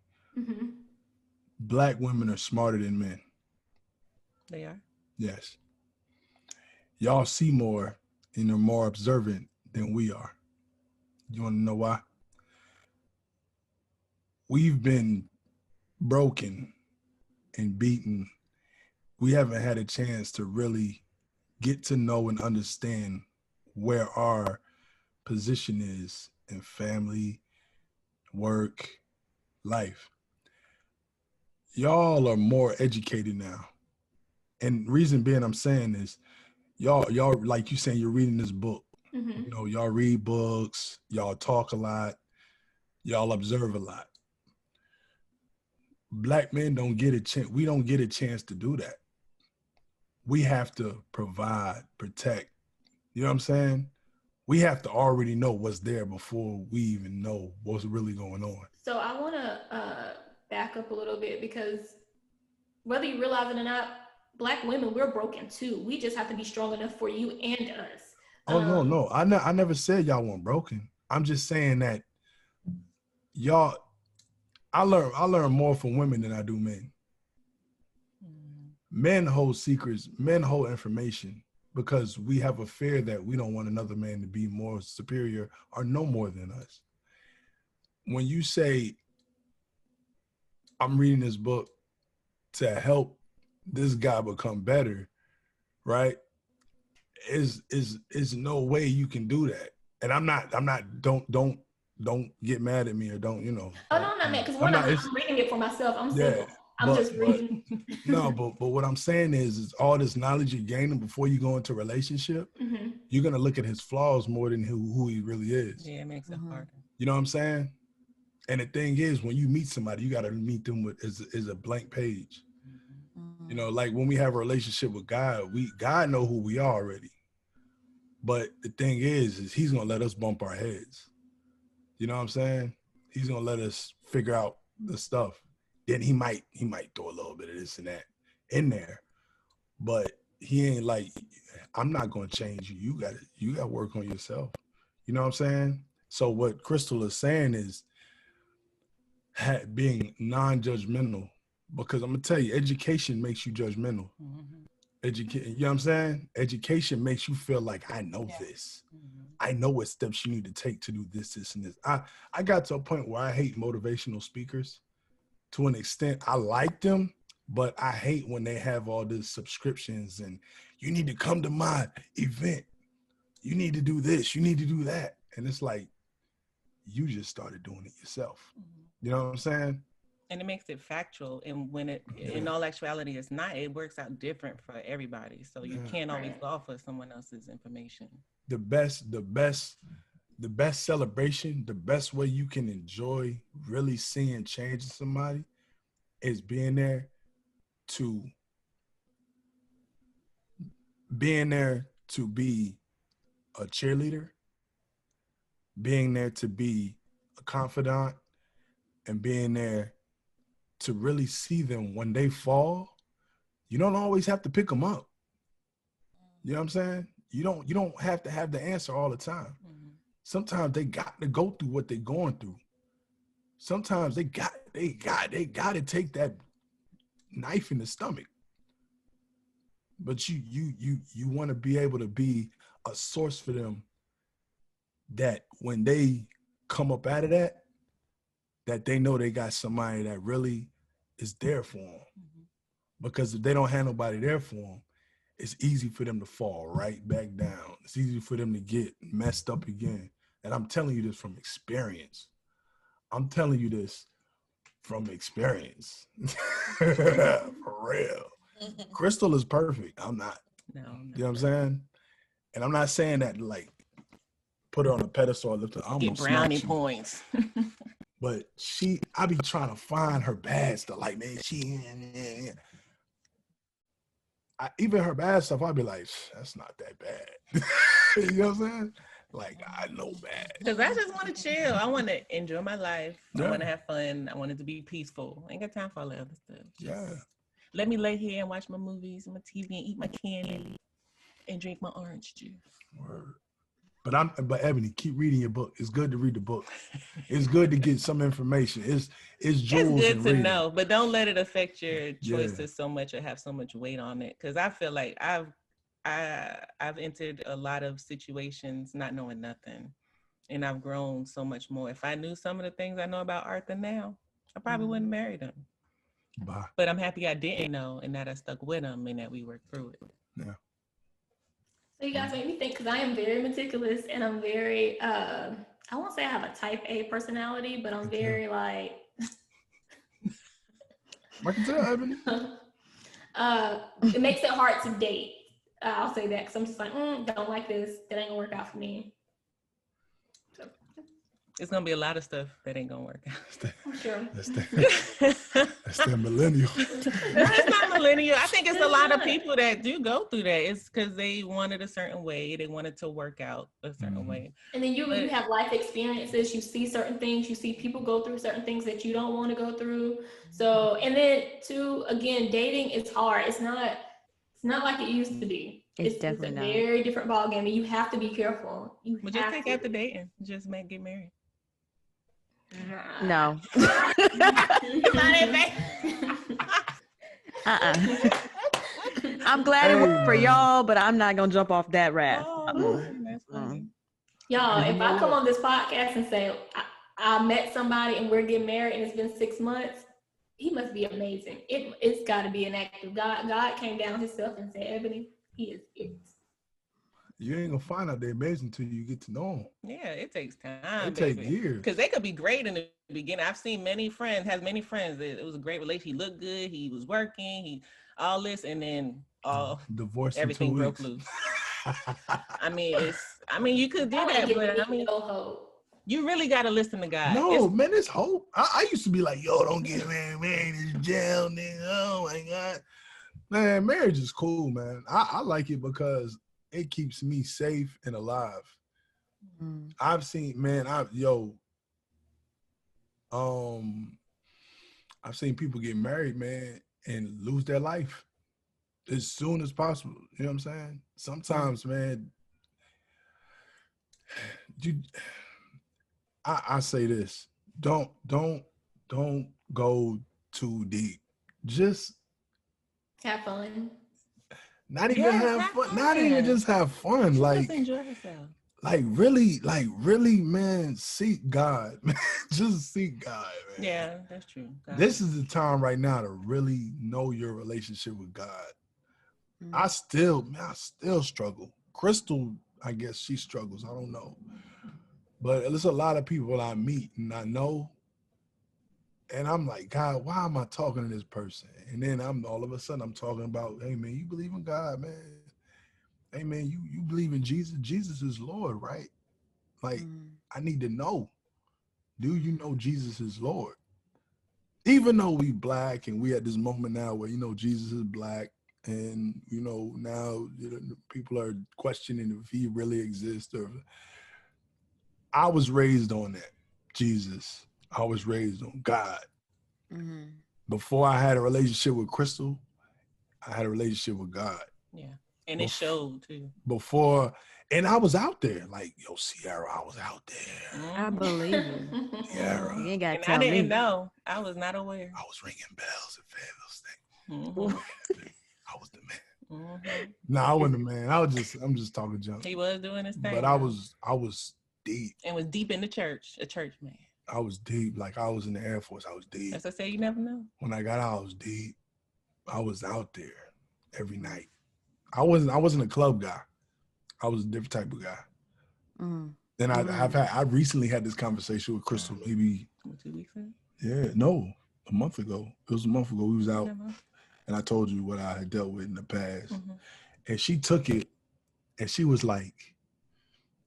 Black women are smarter than men. They are? Yes. Y'all see more and are more observant than we are. You want to know why? We've been broken and beaten. We haven't had a chance to really get to know and understand where our position is in family, work, life. Y'all are more educated now. And reason being I'm saying is y'all like you saying, you're reading this book. You know, y'all read books, y'all talk a lot, y'all observe a lot. Black men don't get a chance. We don't get a chance to do that. We have to provide, protect. You know what I'm saying? We have to already know what's there before we even know what's really going on. So I want to back up a little bit, because whether you realize it or not, Black women, we're broken too. We just have to be strong enough for you and us. Oh no. I never said y'all weren't broken. I'm just saying that y'all. I learn more from women than I do men. Men hold secrets. Men hold information because we have a fear that we don't want another man to be more superior or know more than us. When you say, I'm reading this book to help this guy become better, right? Is no way you can do that. And I'm not, don't get mad at me or don't, Oh, no, I'm not mad, because I'm reading it for myself. I'm single. I'm just reading. But what I'm saying is all this knowledge you're gaining before you go into a relationship, you're going to look at his flaws more than who he really is. Yeah, it makes it harder. You know what I'm saying? And the thing is, when you meet somebody, you got to meet them with is a blank page. Like when we have a relationship with God, God know who we are already. But the thing is he's going to let us bump our heads. You know what I'm saying? He's going to let us figure out the stuff. Then he might throw a little bit of this and that in there. But he ain't like, I'm not going to change you. You got to work on yourself. You know what I'm saying? So what Kristal is saying is being non-judgmental, because I'm going to tell you, education makes you judgmental. You know what I'm saying? Education makes you feel like, I know this. I know what steps you need to take to do this, and this. I got to a point where I hate motivational speakers to an extent. I like them, but I hate when they have all these subscriptions and you need to come to my event. You need to do this. You need to do that. And it's like, you just started doing it yourself. You know what I'm saying? And it makes it factual. And when it, in all actuality, it's not, it works out different for everybody. So you can't always go off of someone else's information. The best celebration, the best way you can enjoy really seeing change in somebody is being there to be a cheerleader, being there to be a confidant, and being there to really see them when they fall. You don't always have to pick them up. You know what I'm saying? You don't have to have the answer all the time. Sometimes they got to go through what they're going through. Sometimes they got to take that knife in the stomach. But you want to be able to be a source for them, that when they come up out of that they know they got somebody that really is there for them. Because if they don't have nobody there for them, it's easy for them to fall right back down. It's easy for them to get messed up again. And I'm telling you this from experience. For real. Kristal is perfect. I'm not. No. You know what I'm saying? And I'm not saying that like put her on a pedestal. I'm get brownie points. But I be trying to find her bad stuff. Like, man, even her bad stuff, I'd be like, that's not that bad. You know what I'm saying? Like, I know bad. Because I just want to chill. I want to enjoy my life. I want to have fun. I want it to be peaceful. I ain't got time for all the other stuff. Let me lay here and watch my movies and my TV and eat my candy and drink my orange juice. Word. But Ebony, keep reading your book. It's good to read the book. It's good to get some information. It's jewels. It's good to know, but don't let it affect your choices so much or have so much weight on it. Because I feel like I've entered a lot of situations not knowing nothing, and I've grown so much more. If I knew some of the things I know about Arthur now, I probably wouldn't marry him. Bye. But I'm happy I didn't know, and that I stuck with him, and that we worked through it. Yeah. So you guys make me think, because I am very meticulous, and I'm very, I won't say I have a type A personality, but I'm very like. I can tell, Ebony. It makes it hard to date. I'll say that, because I'm just like, don't like this. That ain't gonna work out for me. So. It's gonna be a lot of stuff that ain't gonna work out. I'm sure. That's that millennial. No, it's not millennial. I think it's a lot of people that do go through that. It's because they wanted a certain way. They wanted to work out a certain way. And then you have life experiences. You see certain things. You see people go through certain things that you don't want to go through. So, and then too, again, dating is hard. It's not like it used to be. It's definitely a not. very different ball game, and you have to be careful. But just take after dating. Just get married. No. I'm glad it worked for y'all, but I'm not gonna jump off that raft. Oh, that's funny. Y'all, if I come on this podcast and say I met somebody and we're getting married and it's been 6 months, he must be amazing. It's got to be an act of God. God came down himself and said, Ebony, he is it. You ain't gonna find out they're amazing until you get to know them. Yeah, it takes time. It takes years. Because they could be great in the beginning. I've seen many friends. It was a great relationship. He looked good. He was working. He all this, and then divorce. Everything broke loose. I mean, you could do that, but I mean, no hope. You really got to listen to God. No, man, it's hope. I used to be like, yo, don't get married in jail, nigga. Oh my God. Man, marriage is cool, man. I like it because it keeps me safe and alive. I've seen, man, I've seen people get married, man, and lose their life as soon as possible. You know what I'm saying? Sometimes, man, I say this, don't go too deep. Just have fun. Not even have fun. Not even just have fun. Like, enjoy yourself. Like really, man, seek God. Just seek God, man. Yeah, that's true. God. This is the time right now to really know your relationship with God. I still struggle. Kristal, I guess she struggles. I don't know. But there's a lot of people I meet and I know, and I'm like, God, why am I talking to this person? And then all of a sudden I'm talking about, hey man, you believe in God, man. Hey man, you believe in Jesus? Jesus is Lord, right? Like, I need to know. Do you know Jesus is Lord? Even though we black and we at this moment now where, Jesus is black and, now people are questioning if he really exists. Or I was raised on that, Jesus. I was raised on God. Before I had a relationship with Kristal, I had a relationship with God. Yeah. And it showed too. Before, and I was out there, like, yo, Sierra, I was out there. I believe you. Sierra. You ain't got to and tell I didn't me. know. I was not aware. I was ringing bells at Fayetteville State. I was the man. No, I wasn't the man. I'm just talking junk. He was doing his thing. But I was deep. And was deep in the church, a church man. I was deep. Like, I was in the Air Force. I was deep. As I say, you never know. When I got out, I was deep. I was out there every night. I wasn't a club guy. I was a different type of guy. And I recently had this conversation with Kristal maybe 2 weeks ago. Yeah, no, a month ago. It was a month ago. We was out, and I told you what I had dealt with in the past, and she took it, and she was like,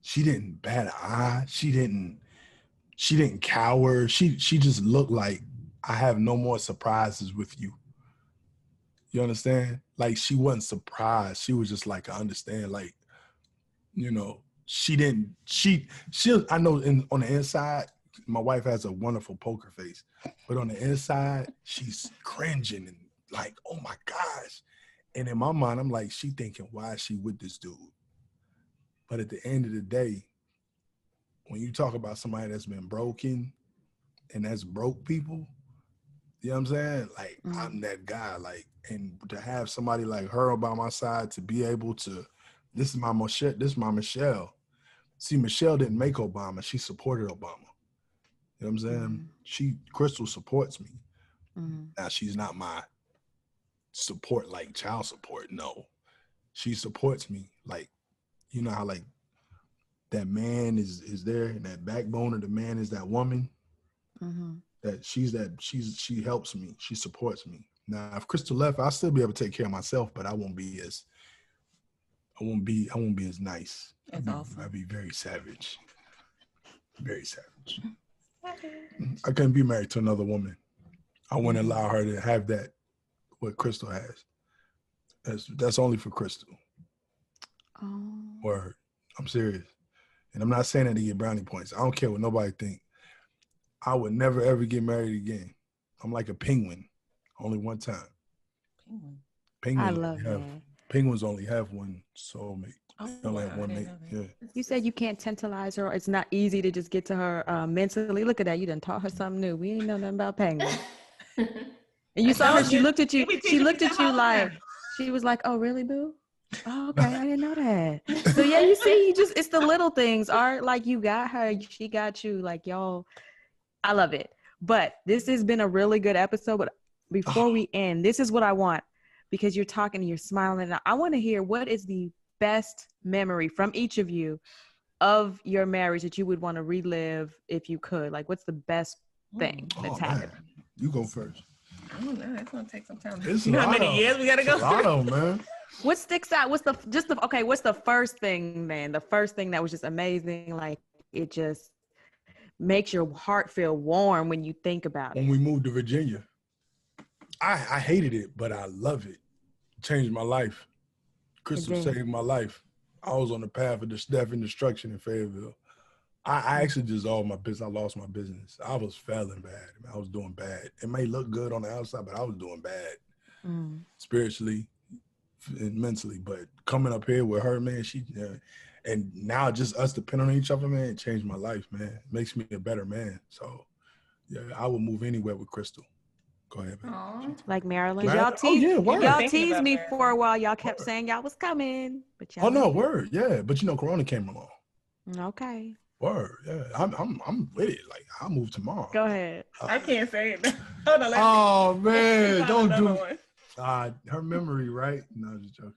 she didn't bat an eye. She didn't cower. She just looked like, I have no more surprises with you. You understand? Like, she wasn't surprised. She was just like, I understand. Like, I know on the inside, my wife has a wonderful poker face, but on the inside, she's cringing and like, oh my gosh. And in my mind, I'm like, she thinking, why is she with this dude? But at the end of the day, when you talk about somebody that's been broken and that's broke people, you know what I'm saying? Like, I'm that guy. Like, and to have somebody like her by my side to be able to, this is my Michelle. See, Michelle didn't make Obama. She supported Obama. You know what I'm saying? Kristal supports me. Now, she's not my support, like child support. No. She supports me. Like, you know how like that man is there and that backbone of the man is that woman? That she helps me. She supports me. Now, if Kristal left, I'll still be able to take care of myself, but I won't be as nice. That's awesome. I'll be very savage. Very savage. I couldn't be married to another woman. I wouldn't allow her to have that, what Kristal has. That's only for Kristal. Oh. Word. I'm serious. And I'm not saying that to get brownie points. I don't care what nobody think. I would never, ever get married again. I'm like a penguin. Only one time. Penguin. Penguins only have one soulmate. Oh, They only wow, have one I mate. didn't know Yeah. You said you can't tantalize her. It's not easy to just get to her mentally. Look at that. You done taught her something new. We ain't know nothing about penguins. And you saw her. She looked at you. She looked at you like, she was like, oh, really, boo? Oh, okay. I didn't know that. So yeah, you see, it's the little things. Art, like you got her. She got you. Like y'all, I love it. But this has been a really good episode. But before we end, this is what I want, because you're talking and you're smiling. And I want to hear, what is the best memory from each of you of your marriage that you would want to relive if you could? Like, what's the best thing that's happened? You go first. I don't know. It's gonna take some time. It's You know how many years we gotta go? A lot of them, man. What sticks out? What's the first thing, man? The first thing that was just amazing. Like, it just makes your heart feel warm when you think about it. When we moved to Virginia, I hated it, but I love it. It changed my life. Kristal saved my life. I was on the path of death and destruction in Fayetteville. I actually dissolved my business. I lost my business. I was failing bad. I was doing bad. It may look good on the outside, but I was doing bad spiritually and mentally. But coming up here with her, man, and now just us depending on each other, man, it changed my life, man. It makes me a better man. So, yeah, I would move anywhere with Kristal. Go ahead, man. Aww. Like Maryland. Maryland? Y'all teased me for a while. Y'all kept saying y'all was coming. But y'all word. Yeah. But Corona came along. Okay. Word. Yeah. I'm with it. Like, I'll move tomorrow. Go ahead. I can't say it. Hold on. Oh man, don't do one. Her memory, right? No, I'm just joking.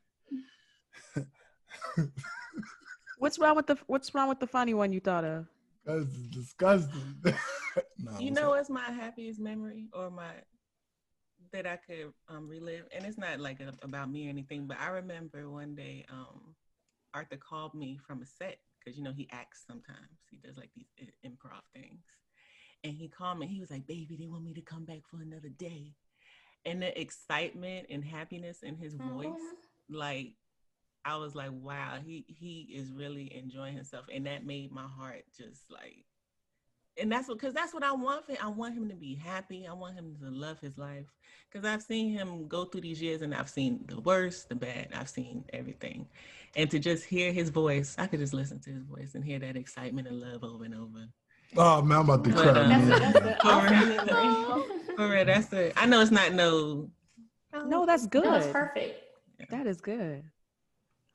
What's wrong with the funny one you thought of? That's disgusting. You know what's my happiest memory, or that I could relive, and it's not like about me or anything, but I remember one day Arthur called me from a set, because he acts sometimes. He does like these improv things, and he called me. He was like, "Baby, they want me to come back for another day," and the excitement and happiness in his voice, like, I was like, wow, he is really enjoying himself. And that made my heart just like, and because that's what I want for him. I want him to be happy. I want him to love his life, because I've seen him go through these years, and I've seen the worst, the bad. I've seen everything. And to just hear his voice, I could just listen to his voice and hear that excitement and love over and over. Oh man, I'm about to cry. That's it. I know it's not no. No, that's good. No, it's perfect. That is good.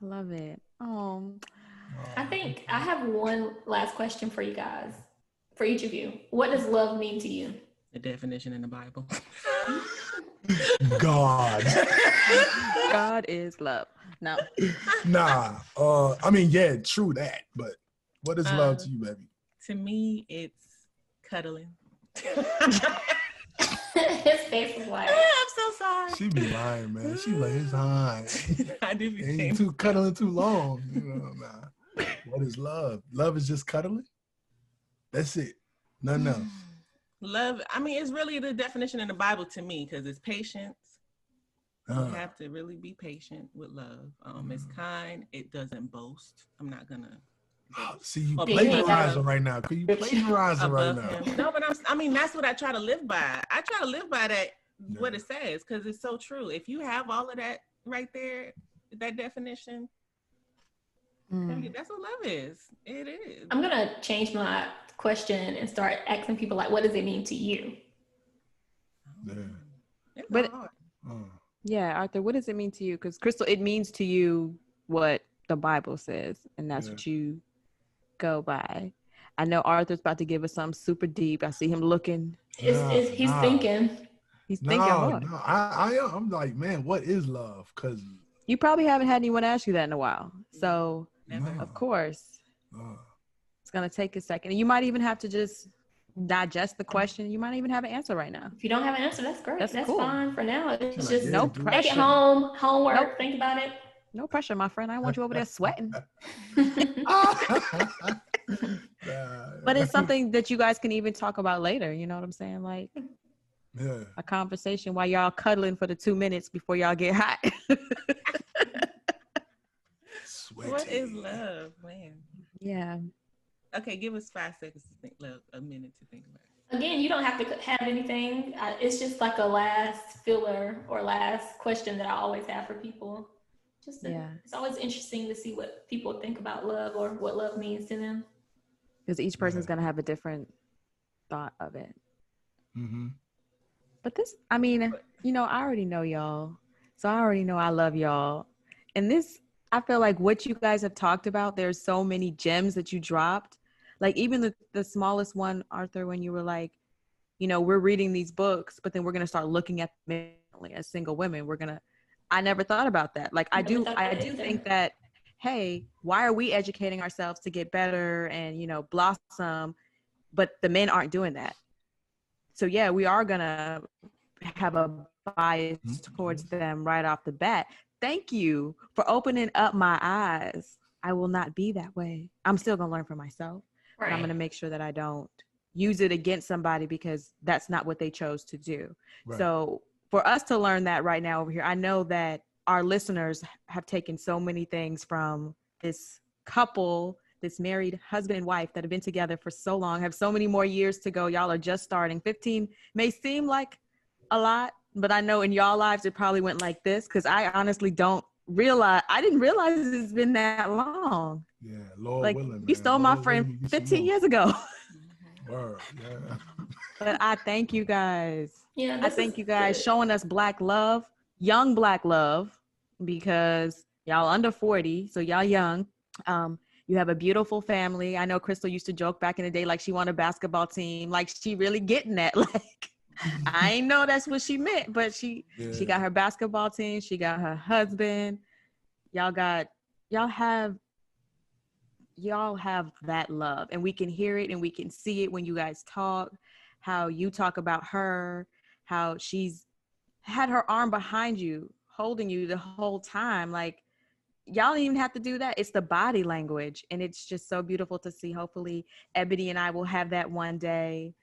I love it. I think I have one last question for you guys, for each of you. What does love mean to you? The definition in the Bible. God. God is love. No. Nah. I mean, yeah, true that. But what is love to you, baby? To me, it's cuddling. His face was like, I'm so sorry. She be lying, man. She like, it's high. I do be ain't cuddling too long. Nah. What is love? Love is just cuddling? That's it. Nothing else. Love, I mean, it's really the definition in the Bible to me, because it's patience. You have to really be patient with love. It's kind. It doesn't boast. I'm not gonna. See, you plagiarizing right now. Could you plagiarizing right now? No, but I mean, that's what I try to live by. I try to live by that, what it says, because it's so true. If you have all of that right there, that definition, that's what love is. It is. I'm going to change my question and start asking people, like, what does it mean to you? Yeah. But yeah, Arthur, what does it mean to you? Because Kristal, it means to you what the Bible says, and that's what you go by. I know Arthur's about to give us something super deep. I see him looking. He's thinking. He's thinking. No, I'm like, man, what is love? Because you probably haven't had anyone ask you that in a while. So, of course, it's going to take a second. And you might even have to just digest the question. You might even have an answer right now. If you don't have an answer, that's great. That's cool. Fine for now. It's just no pressure. Take it home, homework, think about it. No pressure, my friend. I want you over there sweating. But But it's something that you guys can even talk about later. You know what I'm saying? Like Yeah. a conversation while y'all cuddling for the 2 minutes before y'all get hot. Sweaty. What is love, man? Yeah. Okay, give us 5 seconds to think. Love, a minute to think about it. Again, you don't have to have anything. It's just like a last filler or last question that I always have for people. It's always interesting to see what people think about love or what love means to them. Because each person's going to have a different thought of it. Mm-hmm. But this, I mean, you know, I already know y'all. So I already know I love y'all. And this, I feel like what you guys have talked about, there's so many gems that you dropped. Like even the smallest one, Arthur, when you were like, you know, we're reading these books, but then we're going to start looking at them as single women. I never thought about that. Like I do think that, hey, why are we educating ourselves to get better and, you know, blossom, but the men aren't doing that. So yeah, we are going to have a bias towards them right off the bat. Thank you for opening up my eyes. I will not be that way. I'm still going to learn for myself, but I'm going to make sure that I don't use it against somebody because that's not what they chose to do. Right. So for us to learn that right now over here, I know that our listeners have taken so many things from this couple, this married husband and wife that have been together for so long, have so many more years to go. Y'all are just starting. 15 may seem like a lot, but I know in y'all lives it probably went like this because I honestly didn't realize it's been that long. Yeah, Lord like willing, you stole my Lord friend 15 years ago. Word, yeah. But I thank you guys. Yeah, I thank you guys showing us Black love, young Black love, because y'all under 40, so y'all young. You have a beautiful family. I know Kristal used to joke back in the day like she won a basketball team, like she really getting that. Like I ain't know that's what she meant, but she got her basketball team. She got her husband. Y'all have that love, and we can hear it and we can see it when you guys talk, how you talk about her, how she's had her arm behind you, holding you the whole time. Like y'all don't even have to do that. It's the body language. And it's just so beautiful to see. Hopefully Ebony and I will have that one day.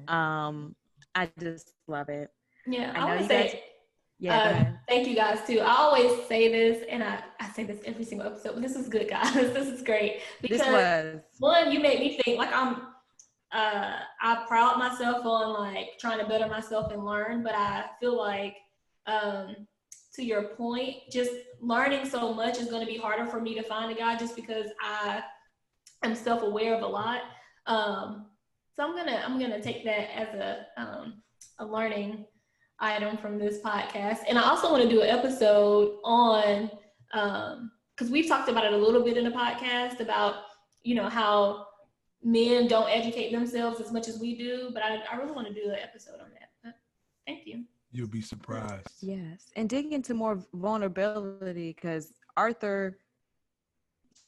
I just love it. Yeah, I know you guys. Yeah, thank you guys too. I always say this, and I say this every single episode, but this is good, guys. This is great. Because one, you make me think like I proud myself on like trying to better myself and learn, but I feel like to your point, just learning so much is going to be harder for me to find a guy just because I am self-aware of a lot. So I'm gonna take that as a learning item from this podcast. And I also want to do an episode on because we've talked about it a little bit in the podcast about, you know, how men don't educate themselves as much as we do, but I really want to do an episode on that. But thank you. You'll be surprised. Yes. And dig into more vulnerability because Arthur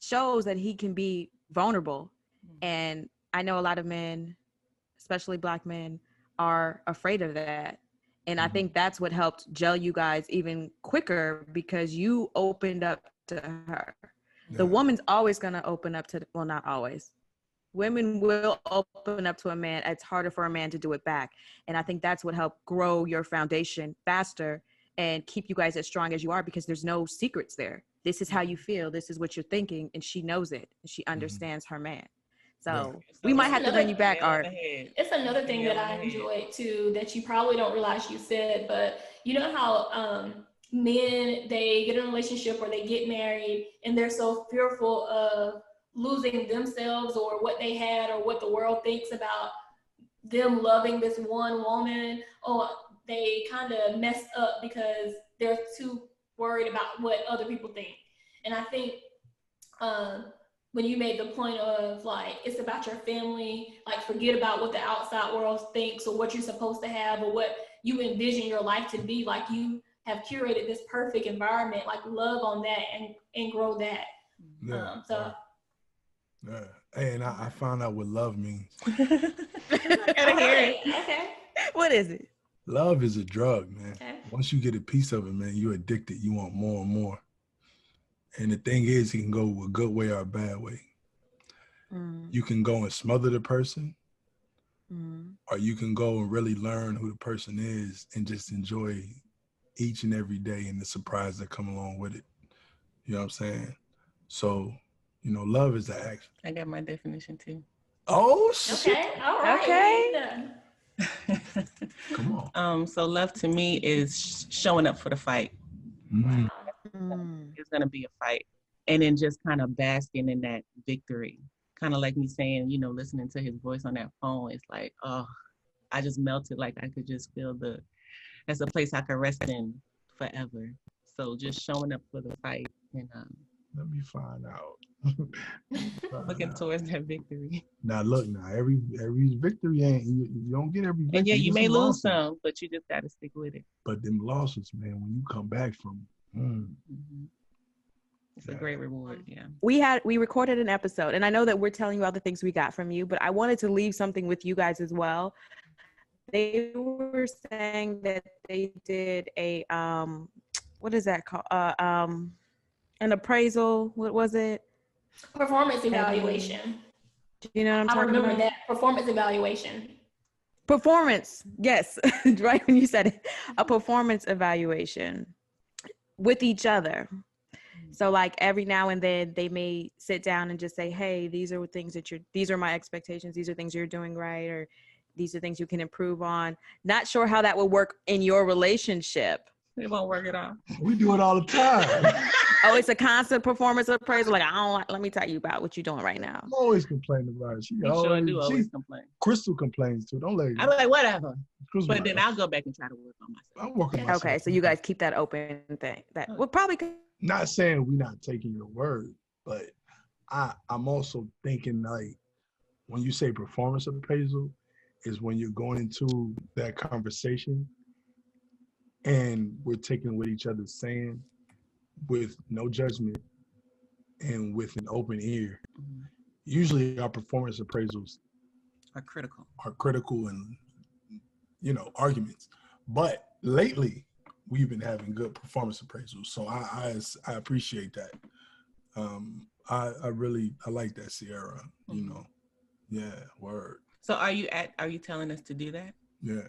shows that he can be vulnerable. And I know a lot of men, especially Black men, are afraid of that. And I think that's what helped gel you guys even quicker because you opened up to her. Yeah. The woman's always going to open up to, well, not always. Women will open up to a man. It's harder for a man to do it back. And I think that's what helped grow your foundation faster and keep you guys as strong as you are because there's no secrets there. This is how you feel. This is what you're thinking. And she knows it. And she understands her man. So we might have to bring you back, Art. It's another thing that I enjoy too that you probably don't realize you said, but you know how men, they get in a relationship or they get married and they're so fearful of losing themselves or what they had or what the world thinks about them loving this one woman, or they kind of mess up because they're too worried about what other people think. And I think when you made the point of like, it's about your family, like forget about what the outside world thinks or what you're supposed to have or what you envision your life to be, like you have curated this perfect environment, like love on that and grow that. Yeah. Yeah. Hey, and I found out what love means. I gotta hear it. Okay. What is it? Love is a drug, man. Okay. Once you get a piece of it, man, you're addicted. You want more and more. And the thing is, it can go a good way or a bad way. You can go and smother the person, Mm. or you can go and really learn who the person is and just enjoy each and every day and the surprise that come along with it. You know what I'm saying? So, love is the action. I got my definition too. Oh, shit. Okay, all right. Okay. Come on. So love to me is showing up for the fight. Mhm. It's gonna be a fight, and then just kind of basking in that victory. Kind of like me saying, listening to his voice on that phone. It's like, oh, I just melted. Like I could just feel that's a place I could rest in forever. So just showing up for the fight and Let me find out. looking towards that victory. Now look, every victory ain't you don't get every victory. And yeah, you get may lose losses. some, but you just gotta stick with it. But them losses, man, when you come back from It's a great reward. Yeah. We recorded an episode, and I know that we're telling you all the things we got from you, but I wanted to leave something with you guys as well. They were saying that they did a what is that called? An appraisal. What was it? Performance evaluation. Do you know what I'm I talking remember about? that performance evaluation. Performance. Yes, right when you said it, a performance evaluation with each other. So like every now and then they may sit down and just say, hey, these are things these are my expectations. These are things you're doing right, or these are things you can improve on. Not sure how that would work in your relationship. It won't work at all. we do it all the time. Oh, it's a constant performance appraisal. Like, let me tell you about what you're doing right now. I'm always complaining about it. She You sure do always complain. Crystal complains too. Don't let her. I'm like, whatever. Crystal But like, then I'll go back and try to work on myself. I'm working myself. Okay, so you guys keep that open thing. That well, probably. Not saying we're not taking your word, but I'm also thinking like when you say performance appraisal is when you're going into that conversation and we're taking what each other's saying with no judgment and with an open ear. Usually our performance appraisals Are critical and arguments, but lately we've been having good performance appraisals, so I appreciate that. I really like that, Sierra. Yeah, word. So are you telling us to do that? Yeah.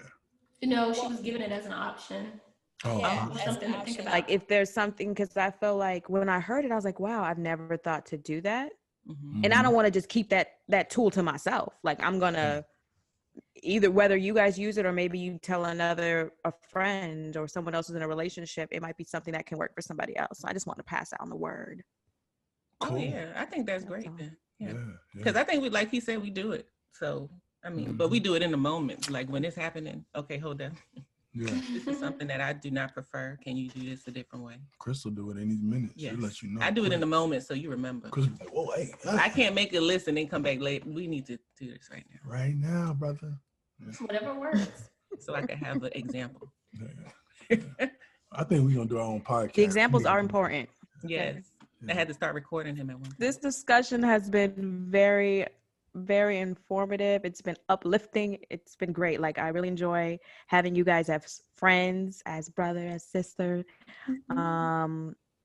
She was giving it as an option. Oh, Yeah, Something as an to think option. about. Like if there's something, because I feel like when I heard it, I was like, wow, I've never thought to do that. And I don't want to just keep that tool to myself. Like I'm gonna either whether you guys use it or maybe you tell a friend or someone else who's in a relationship, it might be something that can work for somebody else. So I just want to pass out the word. Cool. Oh yeah, I think that's great then. Yeah, Yeah. because I think we, like he said, we do it. So I mean, but we do it in the moment, like when it's happening. Okay, hold on. Yeah. This is something that I do not prefer. Can you do this a different way? Crystal do it any minute. Yes. She'll let you know. I do it in the moment so you remember. Crystal like, whoa, hey. I can't make a list and then come back late. We need to do this right now. Right now, brother. Whatever works. So I can have an example. Yeah. I think we're gonna do our own podcast. The examples are important. Yes. I had to start recording him at one point. This discussion has been very, very informative. It's been uplifting. It's been great. Like I really enjoy having you guys as friends, as brother, as sister.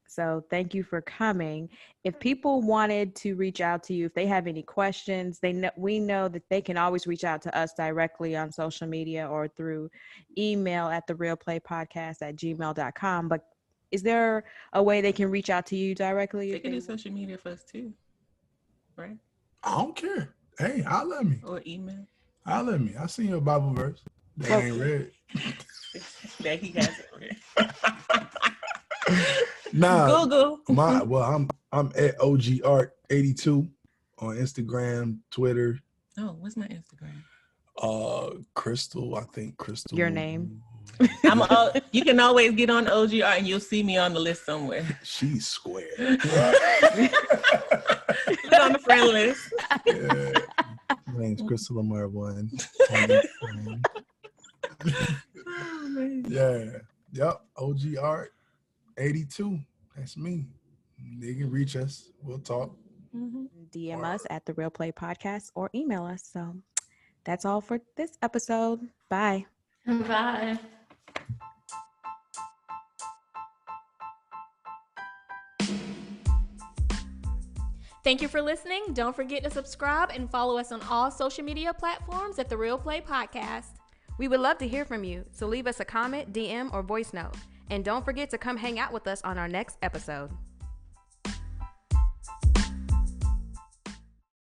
So thank you for coming. If people wanted to reach out to you, if they have any questions, we know that they can always reach out to us directly on social media or through email at therealplaypodcast@gmail.com. But is there a way they can reach out to you directly? They can do social media for us too, right? I don't care. Hey, holler at me. Or email. Holler at me. I seen your Bible verse that I ain't read. That he hasn't read. Nah, Google. I'm at OG Art 82 on Instagram, Twitter. Oh, what's my Instagram? Crystal, I think Crystal. Your name. You can always get on OG Art and you'll see me on the list somewhere. She's square. Look on the friend list. Yeah. My name's Crystal Lamar One. Yeah. Yep. OG Art 82. That's me. They can reach us. We'll talk. DM us at The Real Play Podcast or email us. So that's all for this episode. Bye. Bye. Thank you for listening. Don't forget to subscribe and follow us on all social media platforms at The Real Play Podcast. We would love to hear from you, so leave us a comment, DM, or voice note. And don't forget to come hang out with us on our next episode.